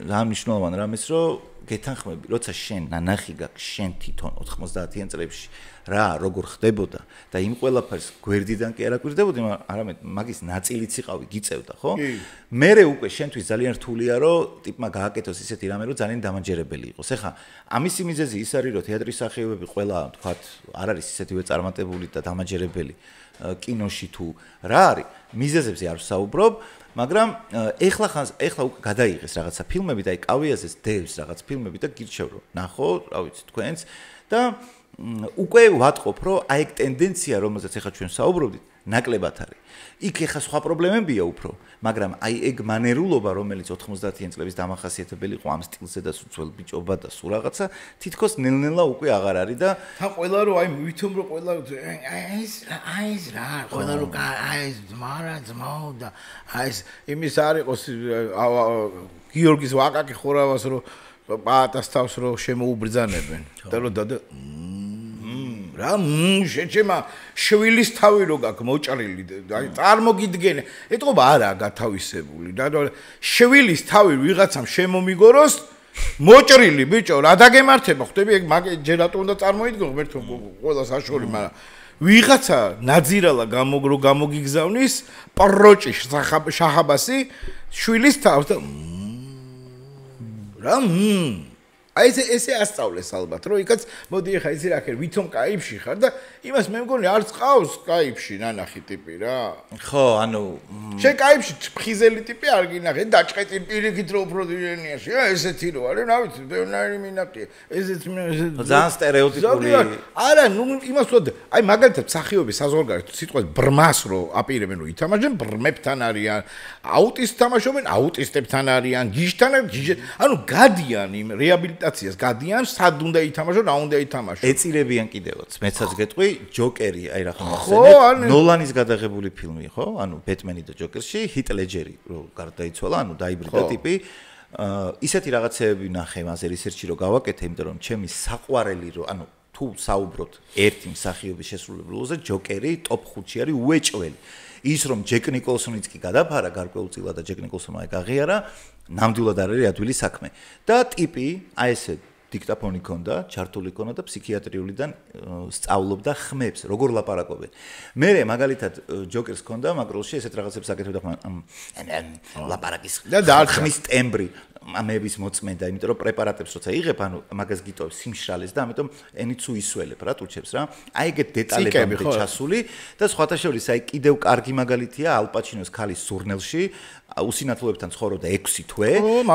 რა მნიშვნელოვან რამეს რომ გეთანხმები როცა შენ ნანახი გაქვს შენ თვითონ 90-იან წლებში რა როგორ ხდებოდა და იმ ყველაფერს გვერდიდან კი არ აკვირდებოდი არამედ მაგის ნაწილიც იყავი გიწევდა ხო მერე უკვე შენთვის ძალიან რთულია რომ ტიპმა გააკეთოს ისეთი რამე რომ ძალიან დამაჯერებელი იყოს ეხლა ამისი მიზეზი ის არის რომ თეატრის სახეობები ყველა თქვათ არ არის ისეთივე წარმატებული და დამაჯერებელი კინოში თუ რა არის მიზეზებზე არ ვსაუბრობ მაგრამ ეხლა უკვე გადაიღეს რაღაცა ფილმები და აი კავიაზეს დევს რაღაც ფილმები და გირჩევ რომ ნახო რა ვიცი თქვენს და უკვე ვატყობ რომ აი ეგ ტენდენცია რომელზეც ეხლა ჩვენ საუბრობდით ნაკლებად არის იქ ეხლა სხვა პრობლემებია უფრო მაგრამ აი ეგ მანერულობა რომელიც 90-იან წლების დამახასიათებელი იყო ამ სტილზე და სუცველ ბიჭობა და სულ რაღაცა თითქოს ნელ-ნელა უკვე აღარ არის და
თან ყველა რომ აი ვითომ რომ ყველა აი ეს რა ყველა რომ აი ეს ძმაო და აი ეს იმის არ იყოს გიორგის ვაკაკი ხორავას რომ პაატას თავს რომ შემოუბრძანებენ და რომ დადა რა შეჩემა შვილის თავი რო გაქვს მოჭრილი აი წარმოგიდგენე ეთყობა არა გათავისებული და შვილის თავი ვიღაცამ შემომიგოროს მოჭრილი ბიჭო რა დაგემართება ხვდები ეგ ჯერ რატო უნდა წარმოიდგინო ღმერთო ყველა საშორი მაგრამ ვიღაცა ნაძირალა გამოგიგზავნის პროჭი შაჰაბასი შვილის თავს და რა აი ესე ასწავლეს ალბათ რომ იქაც მოდი ახლა იცი რა ხარ ვითომ კაიფში ხარ და იმას მე მგონი არ წყავს კაიფში ნანახი ტიპი რა
ხო ანუ
შენ კაიფში ფხიზელი ტიპი არ გინახე დაჭყეთი პირიქით რო უფრო დიენიაში რა ესეთი რო არის რა ვიცი ბევრი მინატია ესეც
ძალიან სტერეოტიპული
არა ნუ იმას ვთქვი აი მაგალითად მსახიობი საზღვარგარეთ სიტყვა ბრმას რო აპირებენ რომ ითამაშენ ბრმებთან არიან აუტისტ თამაშობენ აუტისტებთან არიან გიჟთან ანუ გადიან იმ რეაბილიტაციას გადიან სად უნდა ითამაშონ რა უნდა ითამაშონ
ეწირებიან კიდევაც მეცაც გეტყვი ჯოკერი აი რა ხომ ნოლანის გადაღებული ფილმი ხო ანუ ბეტმენი და ჯოკერში ჰით ლეჯერი რო გარდაიცვალა ანუ დაიბრიდა ტიპი ისეთი რაღაცეები ნახე მასე რისერჩი რო გავაკეთე იმიტომ რომ ჩემი საყვარელი რო ანუ თუ საუბრობთ ერთი მსახიობის შესრულებაზე ჯოკერი ტოპ 5-ში არის უეჭველი ის რომ ჯეკ ნიკოლსონიც კი გადაფარა გარკვეულწილად და ჯეკ ნიკოლსონმა ეგაღიარა ნამდვილად არ არის ადვილი საქმე და ტიპი აი ესე დიქტაფონი ქონდა ჩართული ქონდა და ფსიქიატრიულიდან სწავლობდა ხმებს როგორ ლაპარაკობენ მე მაგალითად ჯოკერს ქონდა მაგ როლში ესეთ რაღაცებს აკეთებდა ლაპარაკის ხმის ტემბრი ამების მოწმენდა იმიტომ რომ პრეპარატებს როცა იღებ ანუ მაგას გიტოვებს სიმშრალეს და ამიტომ ენიც უისველებ რა ტუჩებს რა აი ეგეთ დეტალებამდე ჩასული და სხვათა შორის აი კიდევ კარგი მაგალითია ალ პაჩინოს ქალის სურნელში უსინათლოებთან ცხოვრობდა 6 თვე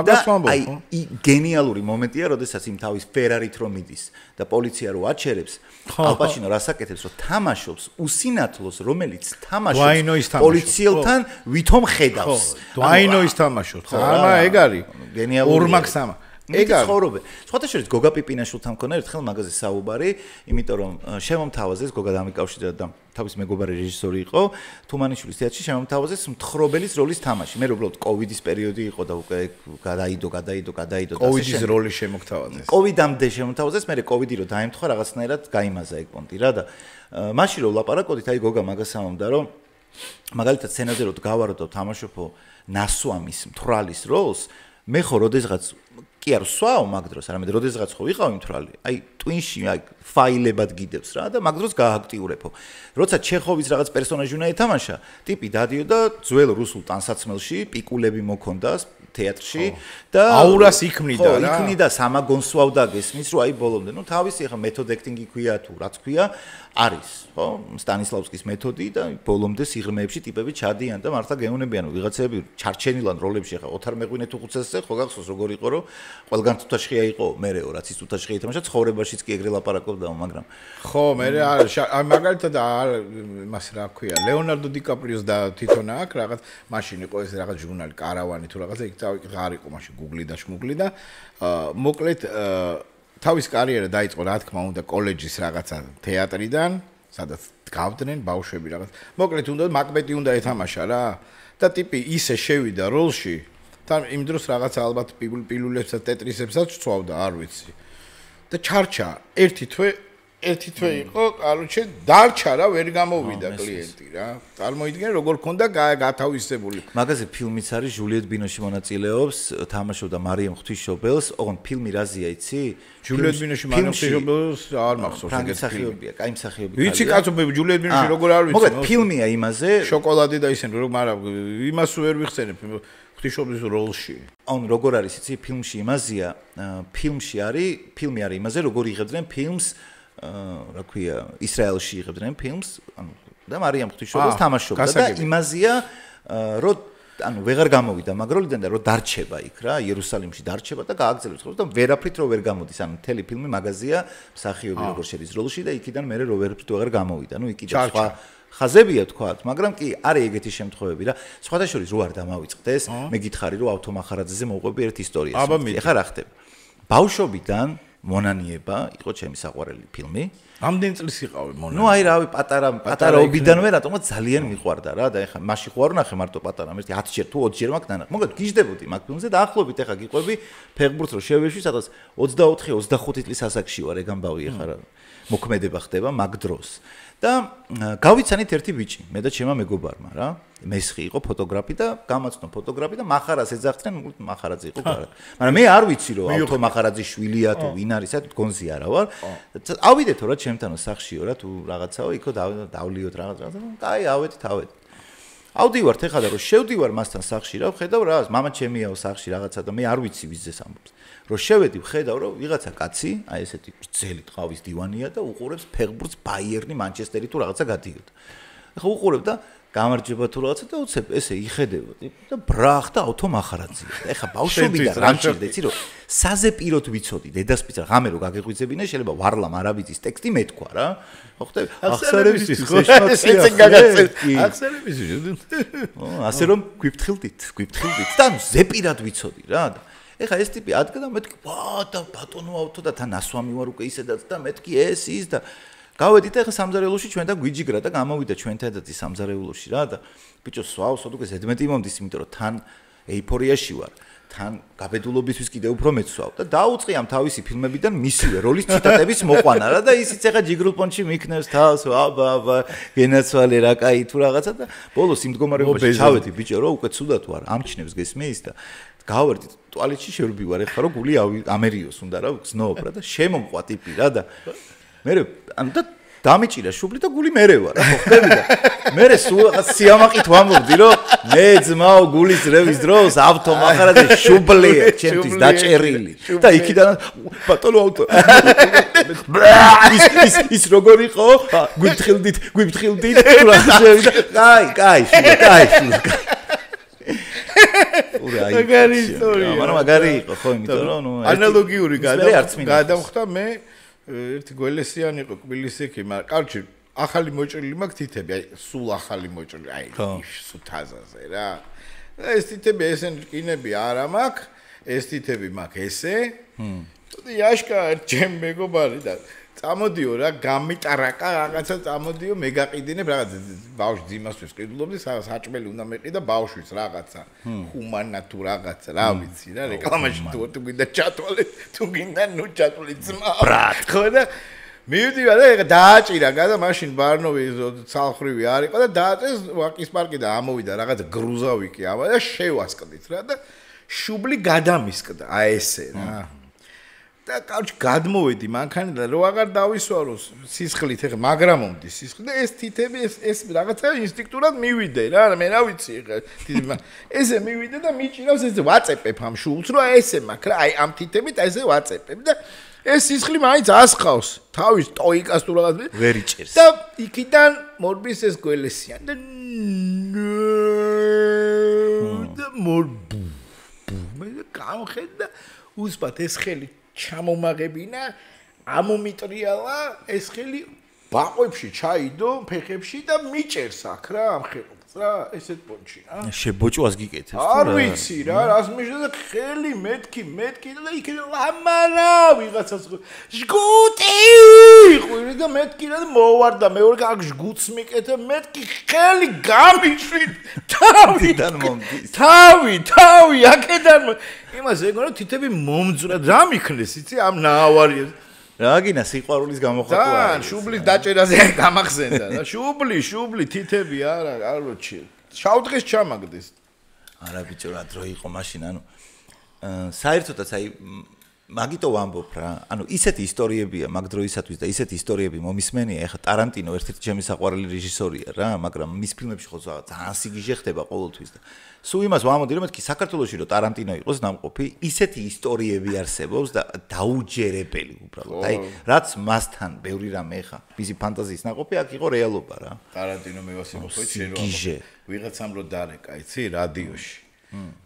და აი გენიალური მომენტია როდესაც იმ თავის ფერარით რომ მიდის და პოლიცია რო აჩერებს ალ პაჩინო რასაკეთებს რომ თამაშობს usinathlos რომელიც თამაშობს პოლიციელთან ვითომ ხედავს
დვაინოის თამაშობს არა ეგ არის
გენიალური
ორმაქსამა ეგ არის
ცხოვრობე სხვათა შორის გოგა პიპინაშვილთან მქონდა ერთხელ მაგაზე საუბარი იმიტომ რომ შემომთავაზეს გოგა დამიკავშირდა და თავის მეგობარი რეჟისორი იყო თუმანიშვილის თეატრში შემომთავაზეს მთხრობელის როლის თამაში მე უბრალოდ კოვიდის პერიოდი იყო და უკვე გადაიდო და
კოვიდის როლი შემოგთავაზეს
კოვიდამდე შემომთავაზეს მე კოვიდი რო დაემთხვა რაღაცნაირად გაიმაზა ეგ პონტი რა და მაშინ რო ლაპარაკობდით აი გოგა მაგას ამბობდა რომ მაგალითად სცენაზე რო გავარო და თამაშობო ნასვამის მთვრალის როლს მე ხო როდესღაც კი არ ვსვაო მაგ დროს, არამედ როდესაც ხო ვიყავი მთვრალი, აი ტვინში აი ფაილებად გიდებს რა და მაგ დროს გააქტიურებო. როცა ჩეხოვის რაღაც პერსონაჟი უნდა ეთამაშა, ტიპი დადიოდა ძველ რუსულ ტანსაცმელში, პიკულები მოქონდა თეატრში და
აურას იქმნიდა რა.
იქმნიდა სამაგონს სვავდა გესმის, რომ აი ბოლომდე, ნუ თავისი ახლა მეთოდ ექტინგი ქვია თუ რაც ქვია, არის, ხო? სტანისლავსკის მეთოდი და ბოლომდე სიღრმეებში ტიპები ჩადიან და მართლა გეუნებიან, რომ ვიღაცები ჩარჩენილან როლებში ახლა ოთარ მეღვინე თუ ხუცესზე ხო გახსოვს როგორ იყო, რომ ყველგან თუთაშხია იყო, მე레ო რაც ის თუთაშხია ითამაშა, ცხოვრებაშიც კი ეგრე ლაპარაკობდაო, მაგრამ
ხო, მე მაგალითად იმას რა ქვია, ლეონარდო დიკაპრიოს და თვითონ აქ რაღაც მაშინ იყო ეს რაღაც ჟურნალი კარავანი თუ რაღაცა იქ წავიკითხე, არ იყო მაშინ Google და შმუგლი და მოკლედ თავის კარიერა დაიწყო რა თქმა უნდა კოლეჯის რაღაცა თეატრიდან, სადაც გავდნენ ბავშვები რაღაც. მოკლედ უნდა მაკბეტი უნდა ეთამაშა რა და ტიპი ისე შევიდა როლში და იმ დროს რაღაცა ალბათ პილულებსა ტეტრისებსაც წვავდა, არ ვიცი. და ჩარჩა ერთი თვე იყო, კაროჩე დარჩა რა, ვერ გამოვიდა კლიენტი რა. წარმოიდგინე როგორ ქონდა გათავისებული.
მაგაზე ფილმიც არის, ჟულიეტ ბინოში მონაწილეობს, თამაშობდა მარიამ ღვთისმშობელს, ოღონდ ფილმი რაზეა იცი?
ჟულიეტ ბინოში მარიამ ღვთისმშობელს არ მახსოვს ეგეთი
მსახიობია, კაი მსახიობია.
ვიცი კაცო, ჟულიეტ ბინოში როგორ არ ვიცი.
მოკლედ ფილმია იმაზე,
შოკოლადი და ისინი რომ არა, იმას ვერ ვიხსენებ. ღვთისმშობლის როლში.
ანუ როგორ არის იცი, ფილმში იმაზეა, ფილმი არის იმაზე, როგორ იღებდნენ ფილმს რა ქვია, ისრაელში იღებდნენ ფილმს, ანუ და მარიამ ღვთისმშობელს თამაშობდა და იმაზეა, რომ ანუ ვეღარ გამოვიდა მაგ როლიდან და რომ დარჩება იქ რა, იერუსალიმში დარჩება და გააგრძელებს ხოლმე და ვერაფრით რო ვერ გამოდის, ანუ მთელი ფილმი მაგაზეა, მსახიობი როგორ შედის როლში და იქიდან მე ვერაფრით ვეღარ გამოვიდა. ნუ იქიდან სხვა ხაზებია თქვათ, მაგრამ კი არის ეგეთი შემთხვევები რა. სხვადასხვა რო არ დამავიწყდეს, მე გითხარი რომ ავთომახარაძეზე მოვყვები ერთ ისტორიას. ეხლა რა ხდება? ბავშვობიდან მონანიება იყო ჩემი საყვარელი ფილმი.
ამდენ წლის იყავი მონანიება.
ნუ აი რავი, პატარაობიდანვე რატომაც ძალიან მიყვარდა რა და ეხლა მაშინ ხო არ ვნახე მარტო პატარა, მე 10 ჯერ თუ 20 ჯერ მაქვს დანახ. მოკლედ გიждდებოდი მაგ ფილმზე და ახლობით ეხლა გიყვები ფეხბურთს რო შევეშვი, სადაც 24-25 წლის ასაკში ვარ, ეგ ამბავი ეხლა რა მოქმედება ხდება მაგ დროს. და გავიცანით ერთი ბიჭი, მე და ჩემმა მეგობარმა რა. მესხი იყო ფოტოგრაფი და გამაცნო ფოტოგრაფი და მახარას ეძახდნენ, მახარაძე იყო კარგი. მაგრამ მე არ ვიცი რომ ავთო მახარაძის შვილია თუ ვინ არის, საერთოდ გონზე არა ვარ. ავიდეთო რა ჩემთანო სახშიო რა თუ რაღაცაო, იქო დავლიოთ რაღაცა. კაი, ავედით. ავდივართ ეხლა და რომ შევდივარ მასთან სახში რა, ვხედავ რა, მამა ჩემიაო სახში რაღაცა და მე არ ვიცი ვიზეს ამბობს. რომ შევედი ვხედავ რომ ვიღაცა კაცი, აი ესეთი გრძელი ტყავის დივანია და უყურებს ფეხბურთს ბაიერნი, მანჩესტერი თუ რაღაცა გადიოდა. ეხლა უყურებ და გამარჯვება თუ რაღაცა და უცებ ესე იხედებოდი და ბრახ და ავთო მახარაძია. ეხლა ბავშვობიდან რამჭირდა იცი რომ საზე პიროთ ვიცოდი დედასპიცა ღამე რო გაგეღვიძებინე შეიძლება ვარლამ არაბიძის ტექსტი მეთქვა რა. ხო ხტები? ახსენებისთვის ხო
ესე გაგაცეთ. ახსენებისთვის.
ასე რომ გვიფრთხილდით და ზეპირად ვიცოდი რა. ეხა ეს ტიპი ადგა და მეთქი, ვა და ბატონო ავთო და თან ასვამი ვარ უკვე ისედაც და მეთქი ეს ის და გავედით ეხა სამზარეულოში ჩვენ და გვიჯიგრა და გამოვიდა ჩვენთან და სამზარეულოში რა და ბიჭო სვავს ოდუკე ზედმეტი მომდის, იმიტომ რომ თან ეიფორიაში ვარ. თან გაბედულობისთვის კიდე უფრო მეცვავ და დაუწყი ამ თავისი ფილმებიდან მისივე როლის ციტატების მოყვანა რა და ისიც ეხა ჯიგრულ პონჩი მიქნევს თავს, აბა გენაცვალე რა კაი თუ რაღაცა და ბოლოს იმ მდგომარეობაში ჩავედი ბიჭო რომ უკვე ცუდად ვარ, ამჩნევს გესმის და გავერდი ტუალეტში შევბივარ ეხლა რომ გული ამერიოს უნდა რა გზნობ რა და შემომყვა ტიპი რა და მე ანუ და დამიჭირა შუბლი და გული მერე ვარ რა ხო ხდები და მე სულ რაღაც სიამაყით ვამბობდი რომ მე ძმაო გულის ძრევის დროს ავთო მახარაძე შუბლია ჩემთვის დაჭერილი და იქიდან ბატონო ავთო ის როგორ იყო გვიფრთხილდით კაი
მაგარი ისტორია.
მაგრამ მაგარი იყო ხო, იმიტომ რომ ნუ
ანალოგიური გადავხდა მე ერთი გველესიანი იყო კბილისიქი, მაგრამ კარჩი ახალი მოჭრილი მაქვს თითები, აი სულ ახალი მოჭრილი, აი სულ თაზაზე რა. ეს თითები ესენ რკინები არა მაქვს, ეს თითები მაქვს ესე. და იაშკა ჩემ მეგობარი და წამოდიო რა, გამიტარაკა რაღაცა წამოდიო, მე გაყიდინებ რაღაც ბავშვი ძიმასთვის ყიდულობდი, საჭმელი უნდა მეყიდა ბავშვის რაღაცა. ხუმანა თუ რაღაცა, რა ვიცი რა, რეკლამაში თუ გინდა ჩატვალე, თუ გინდა ნუ ჩატვლი ძმა. ხო და მივდივარ და ეხა დააჭირა გადა მაშინ ბარნოვი ცალხრივი არ იყო და დააწეს ვაკის პარკი და ამოვიდა რაღაც გრუზავიკი აბა და შევასკდით რა და შუბლი გადამისკდა, აი ესე რა. და კაუჩი გადმოვედი მანქანიდან რომ აღარ დავისვარო სისხლით ეხლა მაგრამ მომდის სისხლი და ეს თითები ეს რაღაცა ინსტინქტურად მივიდე რა მე რა ვიცი ეხლა ესე მივიდე და მიჭირავს ესე ვაწეპებ ამ შულს რომ ესე მაქვს რა აი ამ თითებით ესე ვაწეპებ და ეს სისხლი მაინც ასხავს თავის ტოიკას თუ რაღაც
ვერ იჭერს
და იქიდან მორბის ეს გველესიან და მე გამხედა უსპათ ეს ხელი ჩამომაღებინა ამომიტრიალა ეს ხელი ბაყვებში ჩაიდო ფეხებში და მიჭერს აქ რა ამ ხელს რა ესეთ პონჩი რა
შებოჭვას გიკეთებს თუ
არ ვიცი რა რას მიჟდა ხელი მეთქი და იქიდან ლამარა ვიღაცას ჟგუტი ყვირი და მეთქი და მოვარდა მეორე აქ ჟგუტს მიკეთე მეთქი ხელი გამიშვი
თავიდან მომდის
თავი აქედან იმას ეგონა თითები მომძვრა რა მიქნეს იცი ამ ნაავარიებს
რა გინა სიყვარულის გამოხატვა
და შუბლის დაჭერაზე გამახსენდა და შუბლი თითები არ როჩი შავდღეს ჩამაგდეს
არა ბიჭო რა დრო იყო მაშინ ანუ საერთოდაც აი მაგიტო ვამბობ რა ანუ ისეთი ისტორიებია მაგ დროისათვის და ისეთი ისტორიები მომისმენია ეხა ტარანტინო ერთ-ერთი ჩემი საყვარელი რეჟისორია რა მაგრამ მის ფილმებში ხო ძალიან სიგიჟე ხდება ყოველთვის და სულ იმას ვამბობდი რომ მეთქი საქართველოში რომ ტარანტინო იყოს ნამყოფი ისეთი ისტორიები არსებობს და დაუჯერებელი უბრალოდ აი რაც მასთან ბევრი რამე ეხა მისი ფანტაზიის ნაყოფი აქ იყო რეალობა რა
ტარანტინო მევასებოთო შენ რომ ვიღაცამ რო დარეკა იცი რადიოში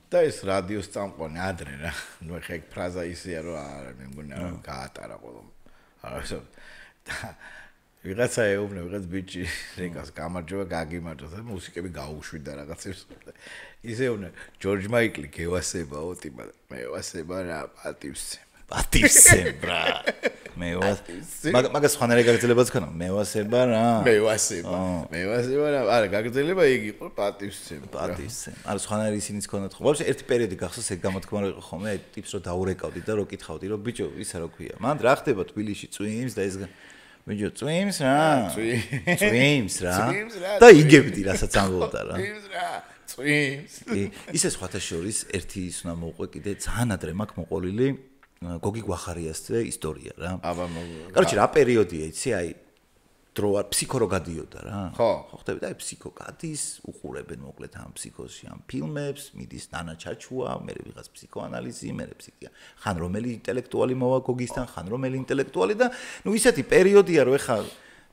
და ეს რადიოს წამყვანი ადრე რა ნუ ეხა ეგ ფრაზა ისეა რომ არა მე მგონი არა გაატარა ყოველ არა ვიღაცა ეუბნა ვიღაც ბიჭი რეკას გამარჯობა გაგიმარჯოს და მუსიკები გაუშვიდა რაღაცებს ისეუბნა ჯორჯ მაიკლი გევასებაო ტიპა მე ვასება რა პატივსემ რა მე მაგას ხანერე გაგრძელებაც ხანა მე ვასება რა მე ვასება რა არა გაგრძელება იგი იყო პატივსემ
არა ხანერე ისინიც ქონდათ ხო ვაფშე ერთი პერიოდი გახსოვს ეგ გამოთქმა რო იყო ხოლმე ტიპს რო დაურეკავდი და რო კითხავდი რომ ბიჭო ისა რა ქვია მან რა ხდება თბილისში წვიმს და ეს ბიჭო წვიმს რა და იგებდი რასაც ამბობდა რა წვიმს ისე სხვათა შორის ერთი ის უნდა მოყვე კიდე ძალიან ადრე მაქვს მოყოლილი გოგი გვახარიასზე ისტორია რა. აბა მოგ. კაროჩი რა პერიოდია იცი აი დრო არ ფსიქო რო გადიოდა რა. ხო ხტები და აი ფსიქო გადის უყურებენ მოკლედ ამ ფსიქოსში ამ ფილმებს, მიდის ნანა ჩაჩუა, მე ვიღაც ფსიქოანალიზი, მე ფსიქია. ხან რომელი ინტელექტუალი მოვა გოგისთან, ხან რომელი ინტელექტუალი და ნუ ისეთი პერიოდია რომ ეხა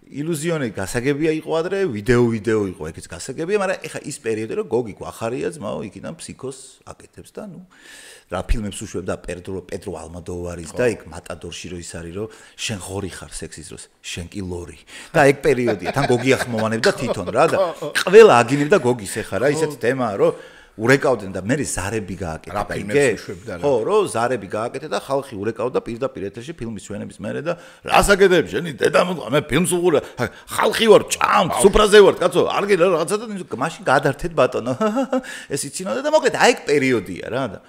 ილუზიონი გასაგებია იყო ადრე, ვიდეო იყო ეგეც გასაგებია, მაგრამ ეხა ის პერიოდი რომ გოგი გვახარია ძმაო იქიდან ფსიქოს აკეთებს და ნუ რა ფილმებს უშვებდა პედრო ალმოდოვარის და იქ მატადორში რო ის არის რომ შენ ღორი ხარ სექსის დროს შენ კი ლორი და ეგ პერიოდია თან გოგი ახმოვანებდა თვითონ რა და ყველა აგინებდა გოგის ეხა რა ისეთი თემაა რომ ურეკავდნენ და მე ზარები გააკეთა
იგე
ხო რომ ზარები გააკეთე და ხალხი ურეკავდა პირდაპირ ეთერში ფილმის ჩვენების მერე და რას აკეთებ შენი დედამოდგა მე ფილმს უყურე ხალხი ვარ ჭამ სუფრაზე ვარ კაცო არ გინდა რაღაცა და მაშინ გადართეთ ბატონო ეს იცინოდა და მოკლედ აი ეგ პერიოდია რა და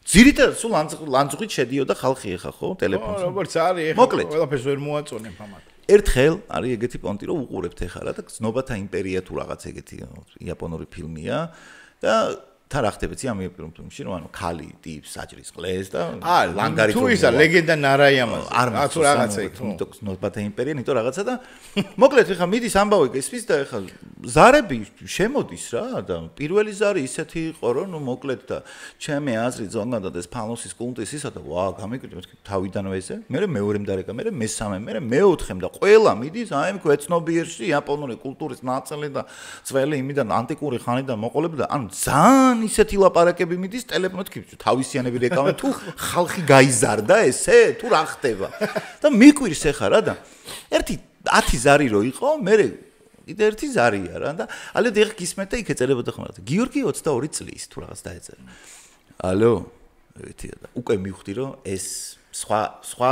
ძირითადად სულ ლანძღვით შედიოდა ხალხი ეხა ხო ტელეფონზე
როგორც არის ეხა ყველაფერს ვერ მოაწონებ ამათ
ერთხელ არის ეგეთი პონტი რომ უყურებთ ეხა რა და ცნობათა იმპერია თუ რაღაც ეგეთი იაპონური ფილმია და თა რა ხდება ცი ამ ფილმში რომ ანუ ქალი ტიპს საჭრის ყლეს და ლანგარი
თუ ისა ლეგენდა ნარაიამაზე
თუ რაღაცა იქ ნოტბათა იმპერია ნიტო რაღაცა და მოკლედ ეხა მიდის ამბავი გესმის და ეხა ზარები შემოდის რა და პირველი ზარი ისეთი იყო რომ ნუ მოკლედ და ჩემი აზრით ზოგადად ეს ფანოსის კულტის ისა და ვა გამიკვირდა მეთქი თავიდანვე ესე მე მეორემ დარეკა მე მესამე მე მეოთხემ და ყველა მიდის აი ამ ქვეცნობიერში იაპონური კულტურის ნაწილი და ძველი იმიდან ანტიკური ხანიდან მოყოლები და ანუ ძალიან ისეთი ლაპარაკები მიდის ტელეფონით კი თავისიანები რეკავენ თუ ხალხი გაიზარდა ესე თუ რა ხდება და მიკვირს ეხა რა და ერთი 10 ზარი რო იყო მე კიდე ერთი ზარია რა და ალე დიღ გისმენთ და იქ ეწერებოდა ხმარად გიორგი 22 წლის თუ რაღაც დაეწერა ალო ვითია და უკვე მივხვდი რომ ეს სხვა